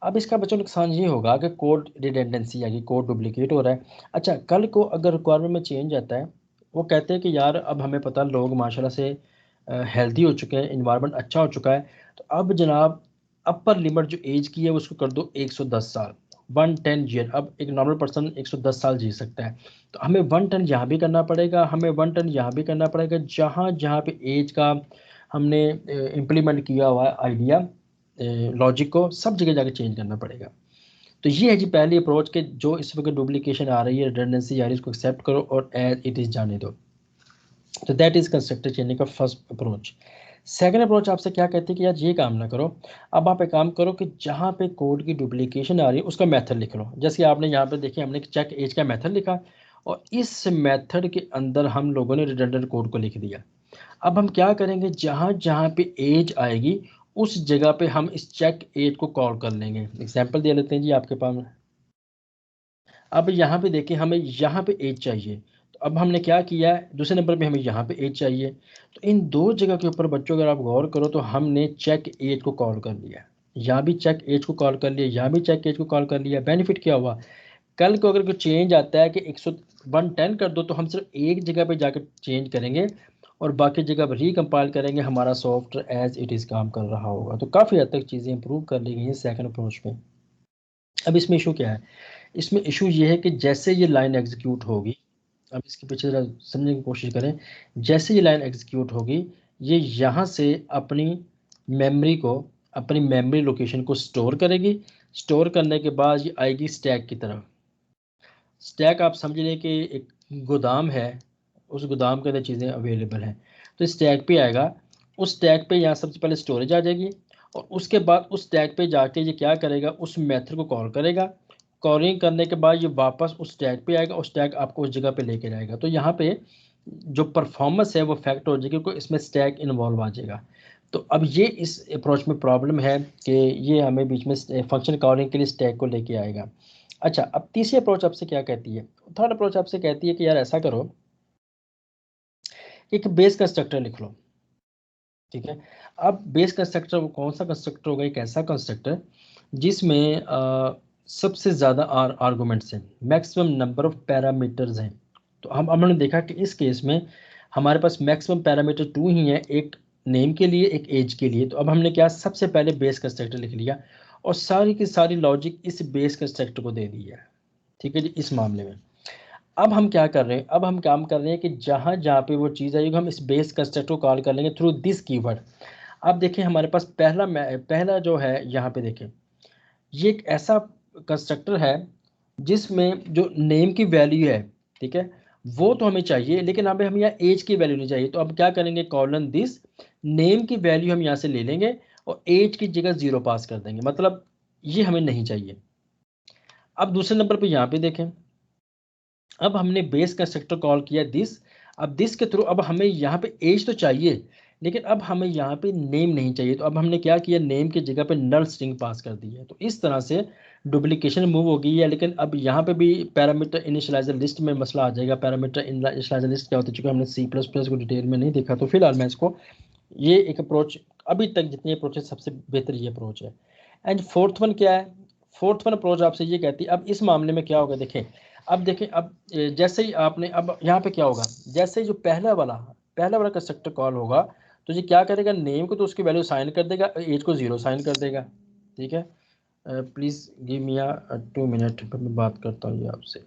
अब इसका बच्चों नुकसान ये होगा कि कोड रिडंडेंसी आएगी, कोड डुप्लीकेट हो रहा है। अच्छा, कल को अगर रिक्वायरमेंट में चेंज आता है, वो कहते हैं कि यार अब हमें पता लोग माशाल्लाह से हेल्दी हो चुके हैं, इन्वायरमेंट अच्छा हो चुका है, तो अब जनाब अपर लिमिट जो एज की है उसको कर दो 110 साल, 110 ईयर। अब एक नॉर्मल पर्सन 110 साल जी सकता है, तो हमें 110 यहाँ भी करना पड़ेगा, हमें 110 यहाँ भी करना पड़ेगा। जहाँ जहाँ पे एज का हमने इम्प्लीमेंट किया हुआ है आइडिया, लॉजिक को सब जगह जाके चेंज करना पड़ेगा। तो ये है जी पहली अप्रोच कि जो इस वक्त डुप्लीकेशन आ रही है, रिडंडेंसी आ रही है, इसको एक्सेप्ट करो और एज इट इज़ जाने दो। तो दैट इज़ कंस्ट्रक्टर चेंजिंग का फर्स्ट अप्रोच। सेकंड अप्रोच आपसे क्या कहती है कि यार ये काम ना करो, अब आप एक काम करो कि जहाँ पे कोड की डुप्लीकेशन आ रही है उसका मेथड लिख लो। जैसे आपने यहाँ पे देखिए, हमने चेक एज का मेथड लिखा और इस मेथड के अंदर हम लोगों ने रिडंडेंट कोड को लिख दिया। अब हम क्या करेंगे, जहाँ जहाँ पे एज आएगी उस जगह पे हम इस चेक एज को कॉल कर लेंगे। एग्जाम्पल दे लेते हैं जी आपके पास। अब यहाँ पे देखिए, हमें यहाँ पे एज चाहिए, तो अब हमने क्या किया है, दूसरे नंबर पे हमें यहाँ पे एज चाहिए। तो इन दो जगह के ऊपर बच्चों अगर आप गौर करो तो हमने चेक एज को कॉल कर लिया, यहाँ भी चेक एज को कॉल कर लिया, यहाँ भी चेक एज को कॉल कर लिया। बेनिफिट क्या हुआ, कल को अगर कोई चेंज आता है कि 110 कर दो, तो हम सिर्फ एक जगह पे जाकर चेंज करेंगे और बाकी जगह पर रिकम्पाइल करेंगे, हमारा सॉफ्टवेयर एज इट इज़ काम कर रहा होगा। तो काफ़ी हद तक चीज़ें इंप्रूव कर ली गई हैं सेकंड अप्रोच में। अब इसमें इशू क्या है, इसमें इशू ये है कि जैसे ये लाइन एग्जीक्यूट होगी, अब इसके पीछे ज़रा समझने की कोशिश करें। जैसे ये लाइन एग्जीक्यूट होगी, ये यहाँ से अपनी मेमोरी को, अपनी मेमोरी लोकेशन को स्टोर करेगी। स्टोर करने के बाद ये आएगी स्टैक की तरफ। स्टैक आप समझ लें कि एक गोदाम है, उस गोदाम के अंदर चीज़ें अवेलेबल हैं, तो स्टैक पे आएगा। उस स्टैक पे यहाँ सबसे पहले स्टोरेज आ जाएगी और उसके बाद उस स्टैक पे जाके ये क्या करेगा, उस मेथड को कॉल करेगा। कॉलिंग करने के बाद ये वापस उस स्टैक पे आएगा और स्टैक आपको उस जगह पे लेके जाएगा। तो यहाँ पे जो परफॉर्मेंस है वो फैक्ट हो जाएगी, क्योंकि इसमें स्टैक इन्वॉल्व आ जाएगा। तो अब ये इस अप्रोच में प्रॉब्लम है कि ये हमें बीच में फंक्शन कॉलिंग के लिए स्टैक को लेके आएगा। अच्छा, अब तीसरी अप्रोच आपसे क्या कहती है, थर्ड अप्रोच आपसे कहती है कि यार ऐसा करो, एक बेस कंस्ट्रक्टर लिख लो। ठीक है, अब बेस कंस्ट्रक्टर वो कौन सा कंस्ट्रक्टर होगा, एक ऐसा कंस्ट्रक्टर जिसमें सबसे ज़्यादा आर्गूमेंट्स हैं, मैक्सिमम नंबर ऑफ पैरामीटर्स हैं। तो हमने देखा कि इस केस में हमारे पास मैक्सिमम पैरामीटर 2 ही है, एक नेम के लिए, एक एज के लिए। तो अब हमने क्या, सबसे पहले बेस कंस्ट्रक्टर लिख लिया और सारी की सारी लॉजिक इस बेस कंस्ट्रक्टर को दे दी है। ठीक है जी, इस मामले में अब हम क्या कर रहे हैं, अब हम काम कर रहे हैं कि जहाँ जहाँ पे वो चीज़ आएगी हम इस बेस कंस्ट्रक्टर को कॉल कर लेंगे थ्रू दिस कीवर्ड। अब देखिए हमारे पास पहला जो है यहाँ पे देखें, ये एक ऐसा कंस्ट्रक्टर है जिसमें जो नेम की वैल्यू है, ठीक है, वो तो हमें चाहिए, लेकिन हमें यहाँ एज की वैल्यू नहीं चाहिए। तो अब क्या करेंगे, कॉलन दिस नेम की वैल्यू हम यहाँ से ले लेंगे और एज की जगह 0 पास कर देंगे, मतलब ये हमें नहीं चाहिए। अब दूसरे नंबर पे यहाँ पे देखें, अब हमने बेस कंस्ट्रक्टर कॉल किया दिस। अब दिस के थ्रू अब हमें यहाँ पे एज तो चाहिए, लेकिन अब हमें यहाँ पे नेम नहीं चाहिए। तो अब हमने क्या किया, नेम की जगह पे नल स्ट्रिंग पास कर दी है। तो इस तरह से डुप्लीकेशन मूव हो गई है। लेकिन अब यहाँ पे भी पैरामीटर इनिशियलाइजर लिस्ट में मसला आ जाएगा। पैरामीटर इनिशियलाइजर लिस्ट क्या होती है, चूंकि हमने सी प्लस प्लस को डिटेल में नहीं देखा, तो फिलहाल मैं इसको, ये एक अप्रोच, अभी तक जितनी अप्रोच है सबसे बेहतर ये अप्रोच है। एंड फोर्थ वन क्या है, फोर्थ वन अप्रोच आपसे ये कहती है, अब इस मामले में क्या होगा देखें। अब देखें, अब जैसे ही आपने, अब यहाँ पे क्या होगा, जैसे ही जो पहला वाला कंस्ट्रक्टर कॉल होगा, तो ये क्या करेगा, नेम को तो उसकी वैल्यू साइन कर देगा, एज को 0 साइन कर देगा। ठीक है, प्लीज़ गिव मी 2 मिनट, मैं बात करता हूँ ये आपसे।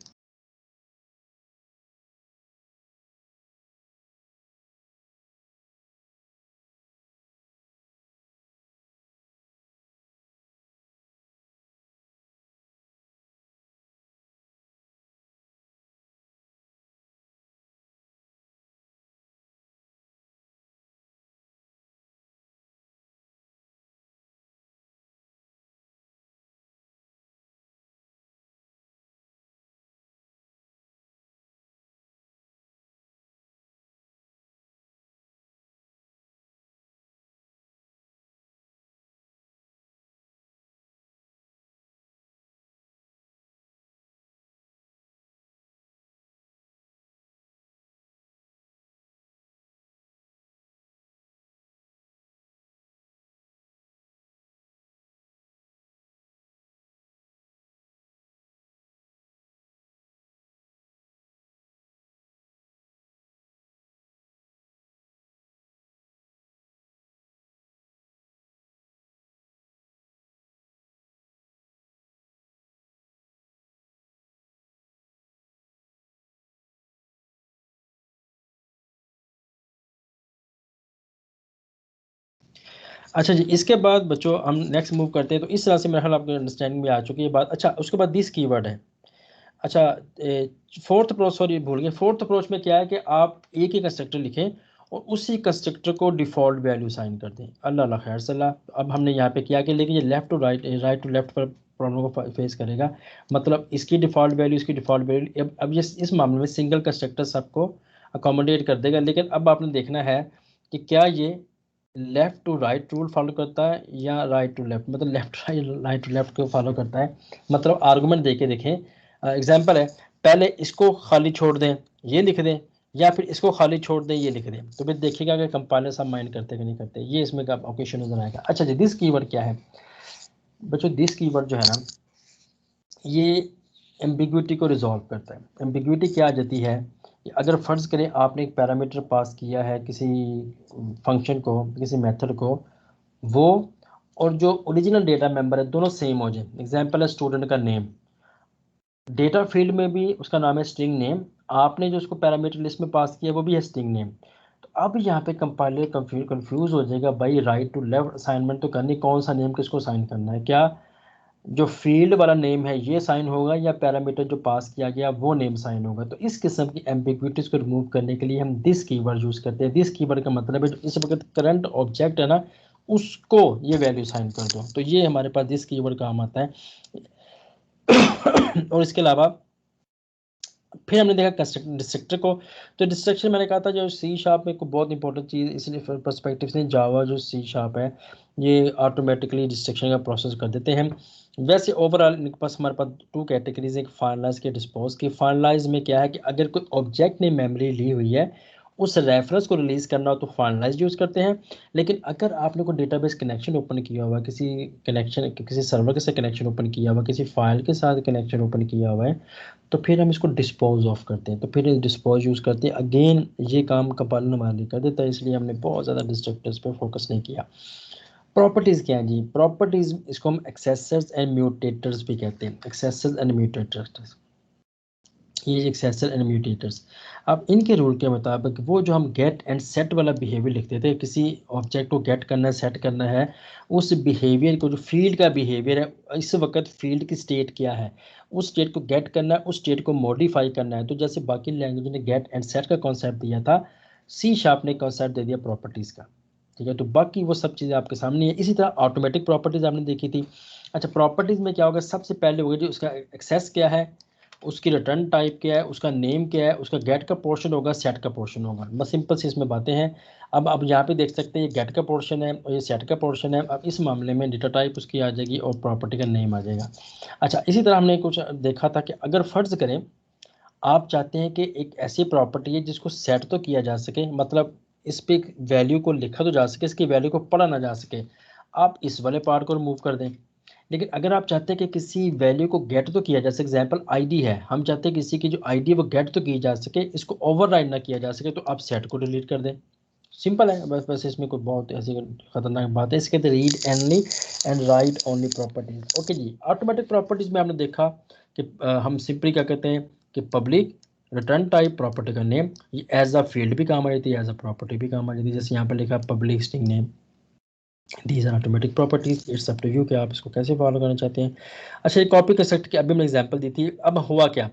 अच्छा जी, इसके बाद बच्चों हम नेक्स्ट मूव करते हैं। तो इस तरह से मेरे ख्याल आपको अंडरस्टैंडिंग में आ चुकी है बात। अच्छा, उसके बाद दिस कीवर्ड है। अच्छा, फोर्थ अप्रोच, सॉरी भूल गए, फोर्थ अप्रोच में क्या है कि आप एक ही कंस्ट्रक्टर लिखें और उसी कंस्ट्रक्टर को डिफ़ॉल्ट वैल्यू साइन कर दें। अल्लाह ला खैर सलाह। अब हमने यहाँ पे क्या किया, लेकिन ये left to right, right to left पर प्रॉब्लम को फेस करेगा। मतलब इसकी डिफ़ॉल्ट वैल्यू, इसकी डिफ़ॉल्ट वैल्यू, अब ये इस मामले में सिंगल कंस्ट्रक्टर सबको अकोमोडेट कर देगा। लेकिन अब आपने देखना है कि क्या ये left to right rule follow करता है या राइट टू लेफ्ट, मतलब लेफ्ट राइट टू लेफ्ट को फॉलो करता है। मतलब आर्गूमेंट दे के देखें। एग्जाम्पल है, पहले इसको खाली छोड़ दें, ये लिख दें, या फिर इसको खाली छोड़ दें, ये लिख दें। तो फिर देखिएगा कि कंपाइलर सब माइंड करते कि नहीं करते। ये इसमें का ओकेशन नजर आएगा। अच्छा जी, दिस कीवर्ड क्या है बच्चों? दिस कीवर्ड जो है ना, ये एम्बिग्विटी को रिजॉल्व करता है। एम्बिग्विटी क्या आ जाती है कि अगर फ़र्ज़ करें आपने एक पैरामीटर पास किया है किसी फंक्शन को, किसी मेथड को, वो और जो ओरिजिनल डेटा मेंबर है दोनों सेम हो जाए। एग्जाम्पल है स्टूडेंट का नेम, डेटा फील्ड में भी उसका नाम है स्ट्रिंग नेम, आपने जो उसको पैरामीटर लिस्ट में पास किया वो भी है स्ट्रिंग नेम। तो अब यहाँ पे कंपाइलर कंफ्यूज हो जाएगा, भाई राइट टू लेफ्ट असाइनमेंट तो करनी, कौन सा नेम किसको साइन करना है, क्या जो फील्ड वाला नेम है ये साइन होगा या पैरामीटर जो पास किया गया वो नेम साइन होगा। तो इस किस्म की एम्बिग्विटीज को रिमूव करने के लिए हम दिस कीवर्ड यूज करते हैं। दिस कीवर्ड का मतलब है जो इस वक्त करंट ऑब्जेक्ट है ना, उसको ये वैल्यू साइन कर दो। तो ये हमारे पास दिस कीवर्ड काम आता है। और इसके अलावा फिर हमने देखा डिस्ट्रक्टर को। तो डिस्ट्रक्शन मैंने कहा था जो सी शार्प में एक बहुत इंपॉर्टेंट चीज़ इसलिए पर्सपेक्टिव से, जावा जो सी शार्प है ये ऑटोमेटिकली डिस्ट्रक्शन का प्रोसेस कर देते हैं। वैसे ओवरऑल इनके पास हमारे पास टू कैटेगरीज, एक फाइनलाइज के डिस्पोज की। फाइनलाइज में क्या है कि अगर कोई ऑब्जेक्ट ने मेमोरी ली हुई है, उस रेफरेंस को रिलीज करना हो तो फाइनलाइज यूज़ करते हैं। लेकिन अगर आपने कोई डेटाबेस कनेक्शन ओपन किया हुआ, किसी कनेक्शन, किसी सर्वर के साथ कनेक्शन ओपन किया हुआ, किसी फाइल के साथ कनेक्शन ओपन किया हुआ है, तो फिर हम इसको डिस्पोज ऑफ करते हैं। तो फिर डिस्पोज यूज़ करते हैं। अगेन ये काम कंपाइलर हमारे लिए कर देता है, इसलिए हमने बहुत ज़्यादा डिस्ट्रक्टर्स पे फोकस नहीं किया। प्रॉपर्टीज़ क्या है जी? प्रॉपर्टीज़ इसको हम एक्सेसर्स एंड म्यूटेटर्स भी कहते हैं। एक्सेसर्स एंड म्यूटेटर्स, ये एक्सेसर एंड म्यूटेटर्स। अब इनके रूल के मुताबिक वो जो हम गेट एंड सेट वाला बिहेवियर लिखते थे, किसी ऑब्जेक्ट को गेट करना है, सेट करना है, उस बिहेवियर को, जो फील्ड का बिहेवियर है, इस वक्त फील्ड की स्टेट क्या है, उस स्टेट को गेट करना है, उस स्टेट को मॉडिफाई करना है। तो जैसे बाकी लैंग्वेज ने गेट एंड सेट का कॉन्सेप्ट दिया था, सी शार्प ने कॉन्सेप्ट दे दिया प्रॉपर्टीज़ का। ठीक है, तो बाकी वो सब चीज़ें आपके सामने है। इसी तरह ऑटोमेटिक प्रॉपर्टीज़ आपने देखी थी। अच्छा, प्रॉपर्टीज़ में क्या होगा, सबसे पहले होगा जी उसका एक्सेस क्या है, उसकी रिटर्न टाइप क्या है, उसका नेम क्या है, उसका गेट का पोर्शन होगा, सेट का पोर्शन होगा। बस सिंपल सी इसमें बातें हैं। अब यहाँ पे देख सकते हैं ये गेट का पोर्शन है और ये सेट का पोर्शन है। अब इस मामले में डेटा टाइप उसकी आ जाएगी और प्रॉपर्टी का नेम आ जाएगा। अच्छा, इसी तरह हमने कुछ देखा था कि अगर फ़र्ज़ करें आप चाहते हैं कि एक ऐसी प्रॉपर्टी है जिसको सेट तो किया जा सके, मतलब इस पे वैल्यू को लिखा तो जा सके, इसकी वैल्यू को पढ़ा ना जा सके, आप इस वाले पार्ट को रिमूव कर दें। लेकिन अगर आप चाहते हैं कि किसी वैल्यू को गेट तो किया जा सके, एग्जाम्पल आईडी है, हम चाहते हैं किसी की जो आईडी है वो गेट तो की जा सके, इसको ओवरराइड ना किया जा सके, तो आप सेट को डिलीट कर दें। सिंपल है, बस इसमें कोई बहुत ऐसी खतरनाक बात है। इसके read only and write only properties. Okay जी, ऑटोमेटिक प्रॉपर्टीज में आपने देखा कि हम सिंपली क्या कहते हैं कि पब्लिक रिटर्न टाइप प्रॉपर्टी का नेम, ये एज अ फील्ड भी काम आ जाती है, एज अ प्रॉपर्टी भी काम आ जाती है। जैसे यहाँ पर लिखा public string name, these are automatic properties. It's up to you कि आप इसको कैसे फॉलो करना चाहते हैं। अच्छा, ये कॉपी कंस्ट्रक्ट की अभी मैंने एग्जांपल दी थी। अब हुआ क्या,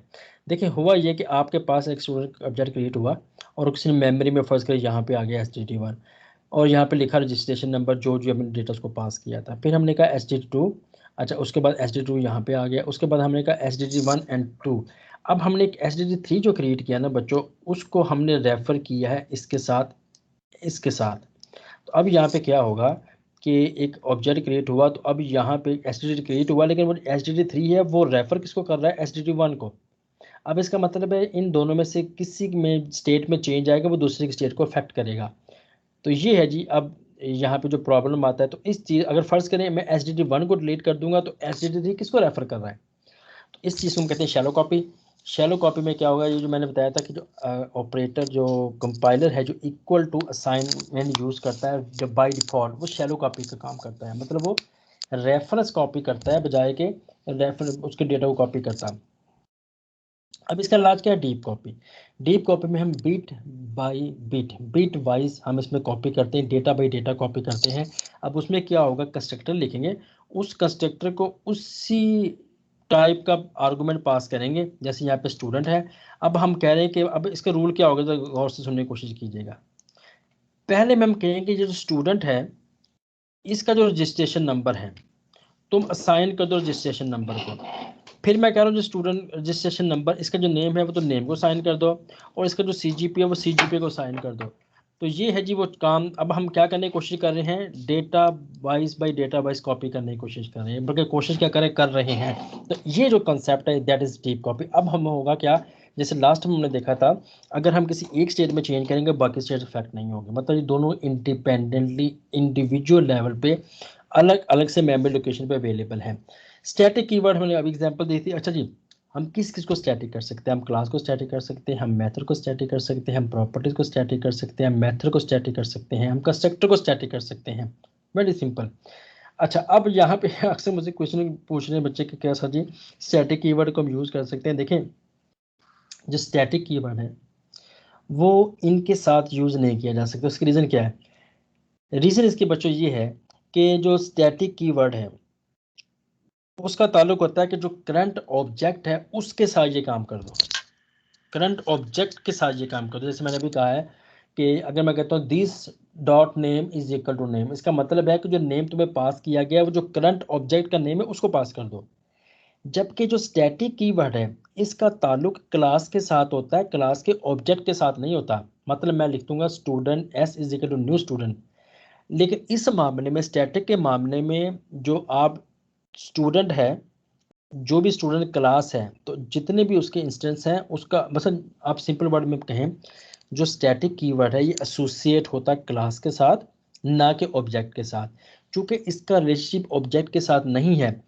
देखिए हुआ ये कि आपके पास एक स्टूडेंट ऑब्जेक्ट क्रिएट हुआ और किसी ने मेमोरी में फर्ज कर यहाँ पे आ गया STD1 और यहाँ पे लिखा रजिस्ट्रेशन नंबर जो जो हमने डेटा उसको पास किया था। फिर हमने कहा STD2, अच्छा उसके बाद STD2 यहाँ पे आ गया, उसके बाद हमने कहा STD1 एंड 2। अब हमने एक STD3 जो क्रिएट किया ना बच्चों, उसको हमने रेफर किया है इसके साथ, इसके साथ। तो अब यहाँ पे क्या होगा कि एक ऑब्जेक्ट क्रिएट हुआ, तो अब यहाँ पे STD क्रिएट हुआ, लेकिन वो STD3 है वो रेफर किसको कर रहा है, STD1 को। अब इसका मतलब है इन दोनों में से किसी में स्टेट में चेंज आएगा वो दूसरे की स्टेट को अफेक्ट करेगा। तो ये है जी। अब यहाँ पे जो प्रॉब्लम आता है, तो इस चीज़ अगर फर्ज करें मैं STD1 को डिलीट कर दूंगा तो STD3 किसको रेफर कर रहा है, तो इस चीज़ को हम कहते हैं शैलो कॉपी। शैलो कॉपी में क्या होगा, ये जो मैंने बताया था कि जो ऑपरेटर, जो कंपाइलर है, जो इक्वल टू असाइनमेंट यूज़ करता है जब बाय डिफ़ॉल्ट, वो शैलो कॉपी का काम करता है। मतलब वो रेफरेंस कॉपी करता है बजाय के रेफर उसके डेटा को कॉपी करता है। अब इसका इलाज क्या है, डीप कॉपी। डीप कॉपी में हम bit by bit, bit wise हम इसमें कॉपी करते हैं, डेटा बाय डेटा कॉपी करते हैं। अब उसमें क्या होगा, कंस्ट्रक्टर लिखेंगे, उस कंस्ट्रक्टर को उसी टाइप का आर्गुमेंट पास करेंगे, जैसे यहाँ पे स्टूडेंट है। अब हम कह रहे हैं कि अब इसका रूल क्या होगा, तो गौर से सुनने की कोशिश कीजिएगा। पहले में हम कहेंगे जो स्टूडेंट है इसका जो रजिस्ट्रेशन नंबर है तुम असाइन कर दो रजिस्ट्रेशन नंबर को। फिर मैं कह रहा हूँ जो स्टूडेंट रजिस्ट्रेशन नंबर, इसका जो नेम है वो तो नेम को साइन कर दो, और इसका जो सीजीपी है वो सीजीपी को साइन कर दो। तो ये है जी वो काम। अब हम क्या करने की कोशिश कर रहे हैं, data wise by data wise copy करने की कोशिश कर रहे हैं, बल्कि कोशिश क्या करें, कर रहे हैं। तो ये जो कंसेप्ट है दैट इज डीप कॉपी। अब हम होगा क्या, जैसे लास्ट में हमने देखा था, अगर हम किसी एक स्टेट में चेंज करेंगे बाकी स्टेट इफेक्ट नहीं होंगे, मतलब ये दोनों इंडिपेंडेंटली इंडिविजुअल लेवल पे अलग अलग से मेमोरी लोकेशन पे अवेलेबल है। स्टैटिक कीवर्ड हमने अभी एग्जांपल दी थी। अच्छा जी, हम किस किस को स्टैटिक कर सकते हैं, हम क्लास को स्टैटिक कर सकते हैं, हम मेथड को स्टैटिक कर सकते हैं, हम प्रॉपर्टीज को स्टैटिक कर सकते हैं, हम मेथड को स्टैटिक कर सकते हैं, हम कंस्ट्रक्टर को स्टैटिक कर सकते हैं। Very simple. अच्छा, अब यहाँ पे अक्सर मुझे क्वेश्चन पूछ रहे हैं बच्चे कि क्या सर जी स्टैटिक कीवर्ड को हम यूज़ कर सकते हैं। देखें, जो स्टैटिक कीवर्ड है वो इनके साथ यूज़ नहीं किया जा सकता। उसकी रीज़न क्या है, रीज़न इसके बच्चों ये है कि जो स्टैटिक कीवर्ड है उसका ताल्लुक होता है कि जो करंट ऑब्जेक्ट है उसके साथ ये काम कर दो, करंट ऑब्जेक्ट के साथ ये काम कर दो। जैसे मैंने अभी कहा है कि अगर मैं कहता हूँ this dot name is equal to name, इसका मतलब है कि जो नेम तुम्हें पास किया गया है वो जो करंट ऑब्जेक्ट का नेम है उसको पास कर दो। जबकि जो स्टैटिक कीवर्ड है इसका ताल्लुक क्लास के साथ होता है, क्लास के ऑब्जेक्ट के साथ नहीं होता। मतलब मैं लिख दूंगा student S is equal to new student, लेकिन इस मामले में स्टैटिक के मामले में जो आप स्टूडेंट है, जो भी स्टूडेंट क्लास है, तो जितने भी उसके इंस्टेंस हैं उसका मतलब आप सिंपल वर्ड में कहें, जो स्टैटिक कीवर्ड है ये एसोसिएट होता है क्लास के साथ, ना कि ऑब्जेक्ट के साथ। चूंकि इसका रिलेशनशिप ऑब्जेक्ट के साथ नहीं है,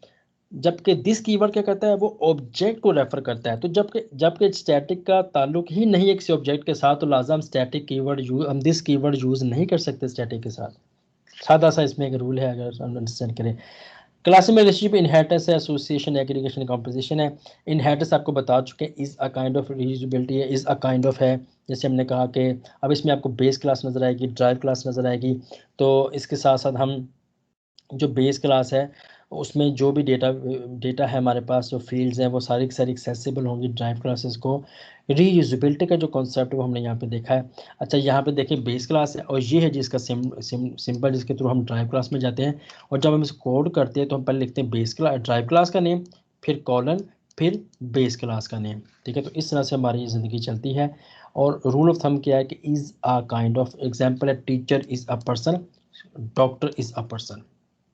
जबकि दिस कीवर्ड क्या करता है, वो ऑब्जेक्ट को रेफर करता है। तो जबकि जबकि स्टैटिक का ताल्लुक ही नहीं है किसी ऑब्जेक्ट के साथ, तो लाजम स्टैटिक कीवर्ड यूज, हम दिस कीवर्ड यूज नहीं कर सकते स्टैटिक के साथ। सादा सा इसमें एक रूल है, अगर हम अंडरस्टैंड करें। क्लास में रिलेशनशिप इनहेरिटेंस है, एसोसिएशन, एग्रीगेशन, कंपोजिशन है। इनहेरिटेंस आपको बता चुके हैं, is a kind of reusability है, इज अ काइंड ऑफ है। जैसे हमने कहा कि अब इसमें आपको बेस क्लास नजर आएगी, ड्राइव क्लास नजर आएगी। तो इसके साथ साथ हम जो बेस क्लास है उसमें जो भी डेटा है हमारे पास, जो फील्ड्स हैं वो सारी की सारी एक्सेसिबल होंगी ड्राइव क्लासेस को। रीयूजेबिलिटी का जो कॉन्सेप्ट है वो हमने यहाँ पे देखा है। अच्छा, यहाँ पे देखिए बेस क्लास है और ये है जिसका सिंपल जिसके थ्रू हम ड्राइव क्लास में जाते हैं। और जब हम इस कोड करते हैं तो हम पहले लिखते हैं बेस क्लास, ड्राइव क्लास का नेम, फिर कॉलन, फिर बेस क्लास का नेम। ठीक है, तो इस तरह से हमारी ज़िंदगी चलती है। और रूल ऑफ थंब क्या है कि is a kind of, example है teacher is a person, doctor is a person.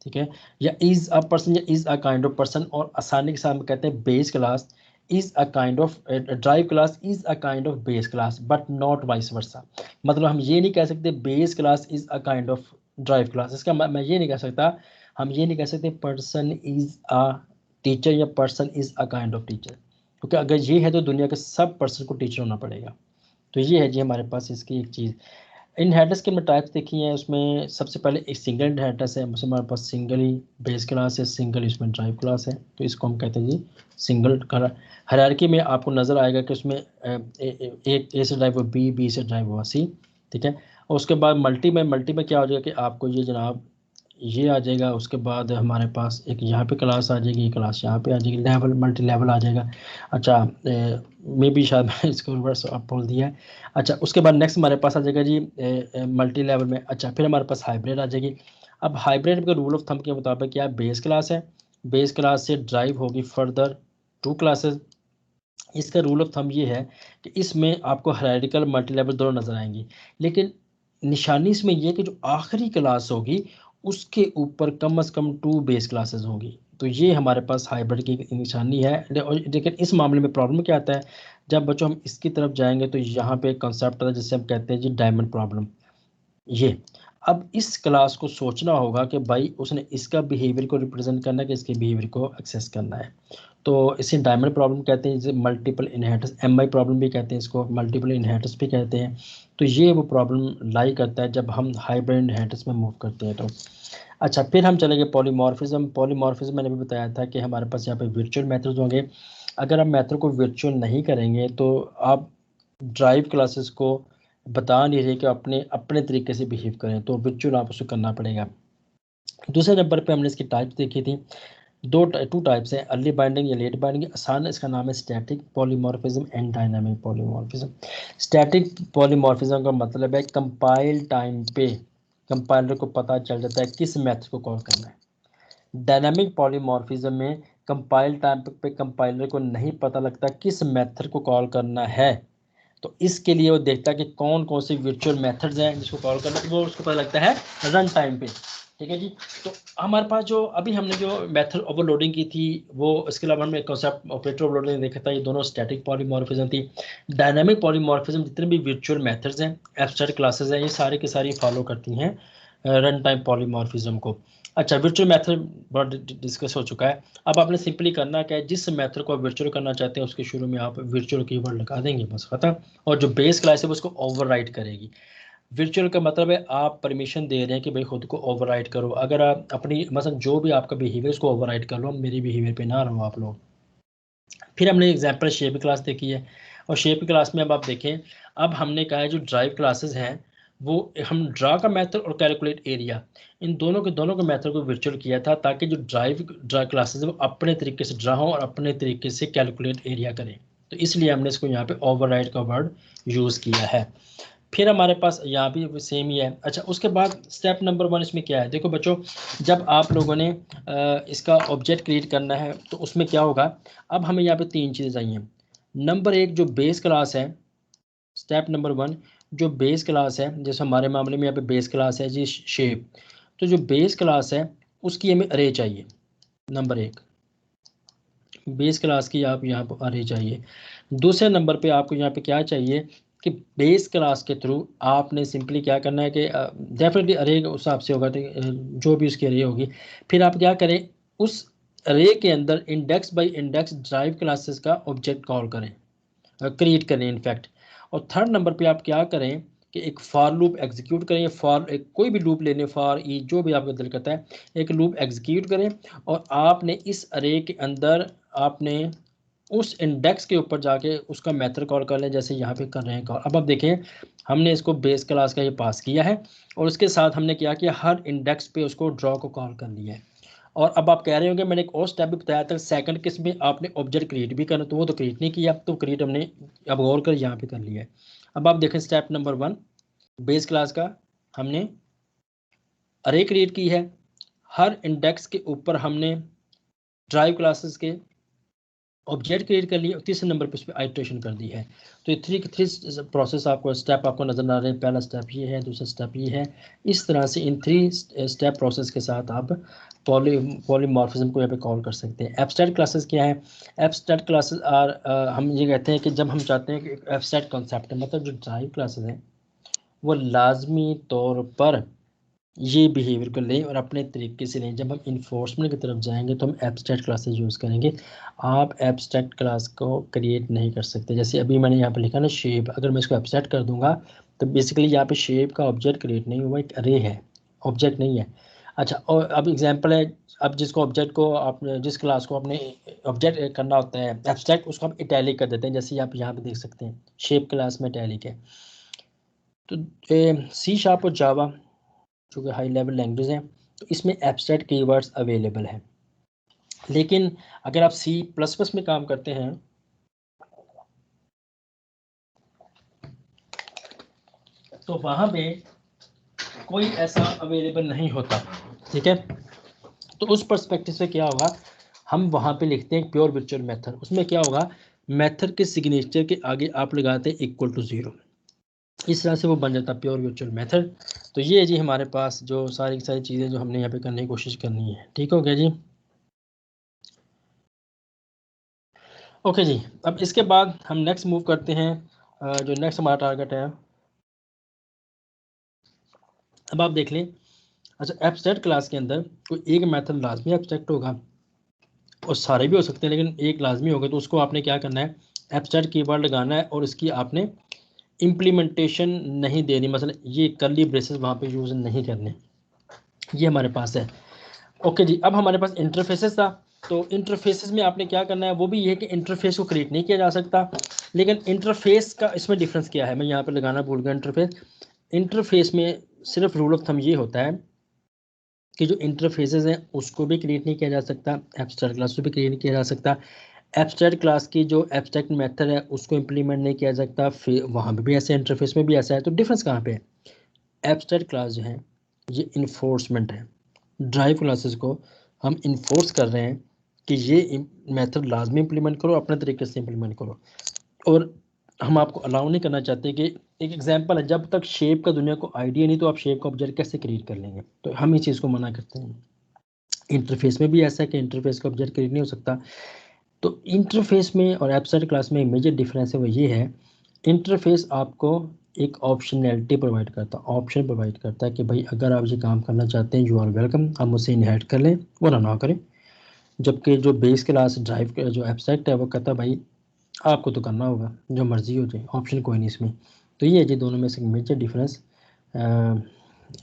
ठीक है, या इज अ पर्सन या is a kind of person. और आसानी के साथ हम कहते हैं base class is a kind of, drive class is a kind of base class, but not vice versa. मतलब हम ये नहीं कह सकते base class is a kind of drive class. इसका मैं ये नहीं कह सकता, हम ये नहीं कह सकते पर्सन इज अ टीचर या person is a kind of teacher, क्योंकि अगर ये है तो दुनिया के सब पर्सन को टीचर होना पड़ेगा। तो ये है जी हमारे पास इसकी एक चीज़। इनहेरिटेंस के हमने टाइप्स देखी हैं, उसमें सबसे पहले एक सिंगल इनहेरिटेंस है, उसमें हमारे पास सिंगल ही बेस क्लास है, सिंगल इसमें ड्राइव क्लास है, तो इसको हम कहते हैं जी सिंगल। हायरार्की में आपको नज़र आएगा कि उसमें एक ए से ड्राइव हुआ बी, बी से ड्राइव हुआ सी। ठीक है, और उसके बाद मल्टी में क्या हो जाएगा कि आपको ये जनाब ये आ जाएगा। उसके बाद हमारे पास एक यहाँ पे क्लास आ जाएगी, क्लास यहाँ पे आ जाएगी, लेवल मल्टी लेवल आ जाएगा। अच्छा, मे बी शायद मैंने इसको रिवर्स आप बोल दिया है। अच्छा, उसके बाद नेक्स्ट हमारे पास आ जाएगा जी मल्टी लेवल में। अच्छा, फिर हमारे पास हाइब्रिड आ जाएगी। अब हाइब्रिड के रूल ऑफ थंब के मुताबिक क्या है, बेस क्लास है, बेस क्लास से ड्राइव होगी फर्दर 2 क्लासेस। इसका रूल ऑफ थंब ये है कि इसमें आपको हायरार्किकल मल्टी लेवल दोनों नज़र आएंगी, लेकिन निशानी इसमें यह कि जो आखिरी क्लास होगी उसके ऊपर कम से कम 2 बेस क्लासेस होंगी। तो ये हमारे पास हाइब्रिड की निशानी है। लेकिन इस मामले में प्रॉब्लम क्या आता है, जब बच्चों हम इसकी तरफ जाएंगे तो यहाँ पे एक कंसेप्ट आता है जिसे हम कहते हैं जी डायमंड प्रॉब्लम। ये अब इस क्लास को सोचना होगा कि भाई उसने इसका बिहेवियर को रिप्रेजेंट करना है कि इसके बिहेवियर को एक्सेस करना है। तो इसे डायमंड प्रॉब्लम कहते हैं, जिसे मल्टीपल इनहेरिटेंस MI प्रॉब्लम भी कहते हैं, इसको मल्टीपल इनहेरिटेंस भी कहते हैं। तो ये वो प्रॉब्लम लाई करता है जब हम हाइब्रिड इनहेरिटेंस में मूव करते हैं। तो अच्छा, फिर हम चलेंगे पॉलीमॉर्फिज्म। पॉलीमॉर्फिज्म मैंने भी बताया था कि हमारे पास यहाँ पे वर्चुअल मेथड्स होंगे। अगर आप मेथड को वर्चुअल नहीं करेंगे तो आप ड्राइव क्लासेस को बता नहीं रहे कि अपने अपने तरीके से बिहेव करें, तो वर्चुअल आप उसको करना पड़ेगा। दूसरे नंबर पे हमने इसकी टाइप्स देखी थी, टू टाइप्स हैं, अर्ली बाइंडिंग या लेट बाइंडिंग। आसान इसका नाम है static polymorphism and dynamic polymorphism. Static polymorphism का मतलब है कंपाइल टाइम पे कंपाइलर को पता चल जाता है किस मेथड को कॉल करना है। डायनामिक पॉलीमॉर्फिज्म में कंपाइल टाइम पे कंपाइलर को नहीं पता लगता किस मेथड को कॉल करना है, तो इसके लिए वो देखता है कि कौन कौन से वर्चुअल मेथड्स हैं जिसको कॉल करना है, तो वो उसको पता लगता है रन टाइम पे। ठीक है जी। तो हमारे पास जो अभी हमने जो मेथड ओवरलोडिंग की थी वो, इसके अलावा हमने कॉन्सेप्ट ऑपरेटर ओवरलोडिंग देखा था, ये दोनों स्टैटिक पॉलीमॉर्फिज्म थी। डायनामिक पॉलीमॉर्फिज्म जितने भी वर्चुअल मेथड्स हैं, एब्स्ट्रैक्ट क्लासेस हैं, ये सारे के सारी फॉलो करती हैं रन टाइम पॉलीमॉर्फिज्म को। अच्छा, वर्चुअल मेथड बहुत डिस्कस हो चुका है। अब आपने सिंपली करना क्या है, जिस मेथड को आप वर्चुअल करना चाहते हैं उसके शुरू में आप वर्चुअल कीवर्ड लगा देंगे, बस खत्म। और जो बेस क्लास है वो उसको ओवरराइड करेगी। वर्चुअल का मतलब है आप परमिशन दे रहे हैं कि भाई खुद को ओवरराइड करो। अगर आप अपनी मतलब जो भी आपका बिहेवियर उसको ओवरराइड कर लो, मेरे बिहेवियर पे ना रहो आप लोग। फिर हमने एग्जाम्पल शेप क्लास देखी है, और शेप क्लास में अब आप देखें, अब हमने कहा है जो ड्राइव क्लासेस हैं वो हम ड्रा का मेथड और कैलकुलेट एरिया, इन दोनों के मेथड को वर्चुअल किया था ताकि जो ड्राइव क्लासेस है वो अपने तरीके से ड्रा हो और अपने तरीके से कैलकुलेट एरिया करें। तो इसलिए हमने इसको यहाँ पे ओवरराइड का वर्ड यूज़ किया है। फिर हमारे पास यहाँ भी सेम ही है। अच्छा, उसके बाद स्टेप नंबर 1 इसमें क्या है, देखो बच्चों, जब आप लोगों ने इसका ऑब्जेक्ट क्रिएट करना है तो उसमें क्या होगा, अब हमें यहाँ पे 3 चीज़ें चाहिए। नंबर 1 जो बेस क्लास है, स्टेप नंबर 1 जो बेस क्लास है, जैसे हमारे मामले में यहाँ पे बेस क्लास है जी शेप, तो जो बेस क्लास है उसकी हमें अरे चाहिए। नंबर 1 बेस क्लास की आप यहाँ पर अरे चाहिए। दूसरे नंबर पे आपको यहाँ पे क्या चाहिए कि बेस क्लास के थ्रू आपने सिंपली क्या करना है कि डेफिनेटली अरे उस हिसाब से होगा, तो जो भी उसकी अरे होगी, फिर आप क्या करें, उस अरे के अंदर index bye index drive classes का ऑब्जेक्ट कॉल करें, क्रिएट करें इनफैक्ट। और थर्ड नंबर पे आप क्या करें कि एक फॉर लूप एग्जीक्यूट करें, एक कोई भी लूप लेने, फॉर ई जो भी आपका दिल करता है, एक लूप एग्जीक्यूट करें, और आपने इस अरे के अंदर आपने उस इंडेक्स के ऊपर जाके उसका मेथड कॉल कर लें, जैसे यहाँ पे कर रहे हैं कॉल। अब आप देखें, हमने इसको बेस क्लास का ये पास किया है और उसके साथ हमने क्या किया, हर इंडेक्स पे उसको ड्रॉ को कॉल कर लिया है। और अब आप कह रहे होंगे मैंने एक और स्टेप भी बताया था सेकंड किस में आपने ऑब्जेक्ट क्रिएट भी करना, तो वो तो क्रिएट नहीं किया, तो क्रिएट हमने अब गौर कर यहाँ पे कर लिया है। अब आप देखें स्टेप नंबर 1 बेस क्लास का, हमने अरे क्रिएट की है, हर इंडेक्स के ऊपर हमने ड्राइव क्लासेस के ऑब्जेक्ट क्रिएट कर लिए, और तीसरे नंबर पे उस पर आइट्रेशन कर दी है। तो ये थ्री प्रोसेस आपको स्टेप आपको नजर आ रहे हैं, पहला स्टेप ये है, दूसरा स्टेप ये है। इस तरह से इन 3 स्टेप प्रोसेस के साथ आप पॉलीमॉर्फिज्म को यहाँ पे कॉल कर सकते हैं। एब्स्ट्रैक्ट क्लासेस क्या है, एब्स्ट्रैक्ट क्लासेस आर हम ये कहते हैं कि जब हम चाहते हैं कि एब्स्ट्रैक्ट कॉन्सेप्ट है, मतलब जो ड्राइव क्लासेस हैं वो लाजमी तौर पर ये बिहेवियर को लें और अपने तरीके से लें। जब हम इन्फोर्समेंट की तरफ जाएंगे तो हम एब्स्ट्रैक्ट क्लासेस यूज़ करेंगे। आप एब्स्ट्रैक्ट क्लास को क्रिएट नहीं कर सकते। जैसे अभी मैंने यहाँ पे लिखा ना शेप, अगर मैं इसको एब्स्ट्रैक्ट कर दूंगा तो बेसिकली यहाँ पे शेप का ऑब्जेक्ट क्रिएट नहीं हुआ, एक अरे है, ऑब्जेक्ट नहीं है। अच्छा, और अब एग्जाम्पल है, अब जिसको ऑब्जेक्ट को आपने जिस क्लास को आपने ऑब्जेक्ट करना होता है एब्स्ट्रैक्ट, उसको हम इटैलिक कर देते हैं, जैसे आप यहाँ पे देख सकते हैं शेप क्लास में इटैलिक है। तो C# और जावा जो कि हाई लेवल लैंग्वेज है, तो इसमें एब्स्ट्रैक्ट कीवर्ड्स अवेलेबल हैं। लेकिन अगर आप C++ में काम करते हैं तो वहाँ पे कोई ऐसा अवेलेबल नहीं होता। ठीक है, तो उस पर्सपेक्टिव से क्या होगा, हम वहाँ पे लिखते हैं प्योर वर्चुअल मेथड। उसमें क्या होगा, मेथड के सिग्नेचर के आगे आप लगाते हैं =0, इस तरह से वो बन जाता है प्योर वर्चुअल मेथड। तो ये जी हमारे पास जो सारी की सारी चीज़ें जो हमने यहाँ पे करने की कोशिश करनी है। ठीक हो गया जी। ओके जी, अब इसके बाद हम नेक्स्ट मूव करते हैं, जो नेक्स्ट हमारा टारगेट है। अब आप देख लें, अच्छा एब्स्ट्रैक्ट क्लास के अंदर कोई एक मेथड लाजमी एब्स्ट्रैक्ट होगा, और सारे भी हो सकते हैं, लेकिन एक लाजमी होगा, तो उसको आपने क्या करना है, एब्स्ट्रैक्ट कीवर्ड लगाना है और इसकी आपने इम्प्लीमेंटेशन नहीं देनी, मतलब ये कर्ली ब्रेसेस वहाँ पे यूज़ नहीं करने। ये हमारे पास है। ओके जी, अब हमारे पास इंटरफेसेस था। तो इंटरफेसेस में आपने क्या करना है, वो भी ये है कि इंटरफेस को क्रिएट नहीं किया जा सकता, लेकिन इंटरफेस का इसमें डिफरेंस क्या है, मैं यहाँ पे लगाना भूल गया इंटरफेस। इंटरफेस में सिर्फ रूल ऑफ थंब ये होता है कि जो इंटरफेसेस हैं उसको भी क्रिएट नहीं किया जा सकता, एब्स्ट्रैक्ट क्लास को भी क्रिएट नहीं किया जा सकता, एब्स्ट्रैक्ट क्लास की जो एब्स्ट्रैक्ट मेथड है उसको इम्प्लीमेंट नहीं किया जा सकता, फिर वहाँ पे भी ऐसे, इंटरफेस में भी ऐसा है। तो डिफरेंस कहाँ पे है, एब्स्ट्रैक्ट क्लास जो है ये इन्फोर्समेंट है, ड्राइव क्लासेस को हम इन्फोर्स कर रहे हैं कि ये मेथड लाजमी इम्प्लीमेंट करो, अपने तरीके से इम्प्लीमेंट करो, और हम आपको अलाउ नहीं करना चाहते कि एक एग्जांपल है, जब तक शेप का दुनिया को आइडिया नहीं तो आप शेप का ऑब्जेक्ट कैसे क्रिएट कर लेंगे, तो हम इस चीज़ को मना करते हैं। इंटरफेस में भी ऐसा है कि इंटरफेस का ऑब्जेक्ट क्रिएट नहीं हो सकता। तो इंटरफेस में और एब्स्ट्रैक्ट क्लास में मेजर डिफरेंस है वो ये है, इंटरफेस आपको एक ऑप्शनैलिटी प्रोवाइड करता है, ऑप्शन प्रोवाइड करता है कि भाई अगर आप ये काम करना चाहते हैं, यू आर वेलकम, आप मुझसे इनहेरिट कर लें वरना ना करें। जबकि जो बेस क्लास ड्राइव जो एब्स्ट्रैक्ट है वो कहता है भाई आपको तो करना होगा, जो मर्ज़ी हो जाए, ऑप्शन कोई नहीं इसमें। तो ये है जी दोनों में से मेजर डिफरेंस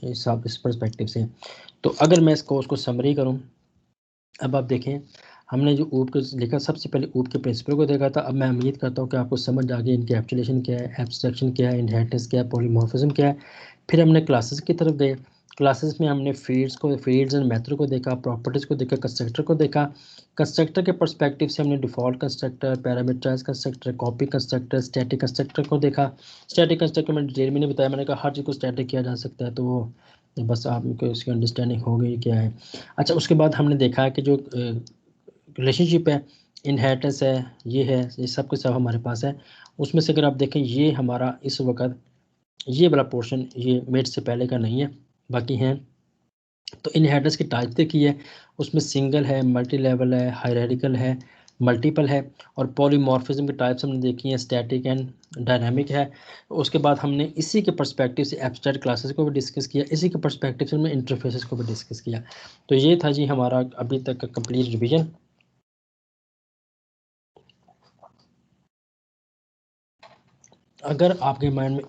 इस पर्सपेक्टिव से। तो अगर मैं इस कोर्स को समरी करूँ, अब आप देखें हमने जो ऊप को लिखा, सबसे पहले ऊप के प्रिंसिपल को देखा था। अब मैं उम्मीद करता हूँ कि आपको समझ आ गई इनकैप्सुलेशन क्या है, एब्स्ट्रैक्शन क्या है, इनहेरिटेंस क्या है, पॉलीमॉर्फिज्म क्या है। फिर हमने क्लासेस की तरफ गए, क्लासेस में हमने फील्ड्स एंड मेथड को देखा, प्रॉपर्टीज़ को देखा, कंस्ट्रक्टर को देखा। कंस्ट्रक्टर के पर्सपेक्टिव से हमने default constructor, parameterize constructor, copy constructor, static constructor को देखा। स्टैटिक कंस्ट्रक्टर मैंने डिटेल में नहीं बताया, मैंने कहा हर चीज़ को स्टैटिक किया जा सकता है, तो वो बस आपको उसकी अंडरस्टैंडिंग हो गई क्या है। अच्छा, उसके बाद हमने देखा कि जो रिलेशनशिप है, इनहेरिटेंस है, ये है, ये सब के सब हमारे पास है। उसमें से अगर आप देखें ये हमारा इस वक्त ये वाला पोर्शन ये मेट से पहले का नहीं है, बाकी हैं। तो इनहेरिटेंस की टाइप देखी है, उसमें सिंगल है, मल्टी लेवल है, हायरार्किकल है, मल्टीपल है, और पॉलीमॉर्फिज्म की टाइप्स हमने देखी हैं, स्टैटिक एंड डायनामिक है। उसके बाद हमने इसी के पर्सपेक्टिव से एब्स्ट्रैक्ट क्लासेस को भी डिस्कस किया, इसी के पर्सपेक्टिव से हमने इंटरफेसेस को भी डिस्कस किया। तो ये था जी हमारा अभी तक का कंप्लीट रिवीजन। अगर आपके माइंड में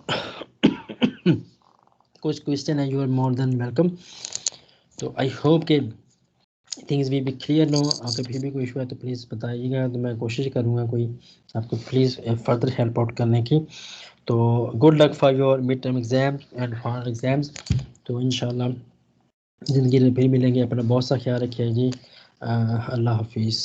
कुछ क्वेश्चन है, you are more than welcome. तो आई होप के थिंग्स भी क्लियर नो। अगर फिर भी कोई इशू है तो प्लीज़ बताइएगा, तो मैं कोशिश करूँगा कोई आपको प्लीज़ फर्दर हेल्प आउट करने की। तो good luck for your mid term exam and final exams. तो इंशाल्लाह ज़िंदगी में फिर मिलेंगे। अपना बहुत सा ख्याल रखिए जी। अल्लाह हाफिज़।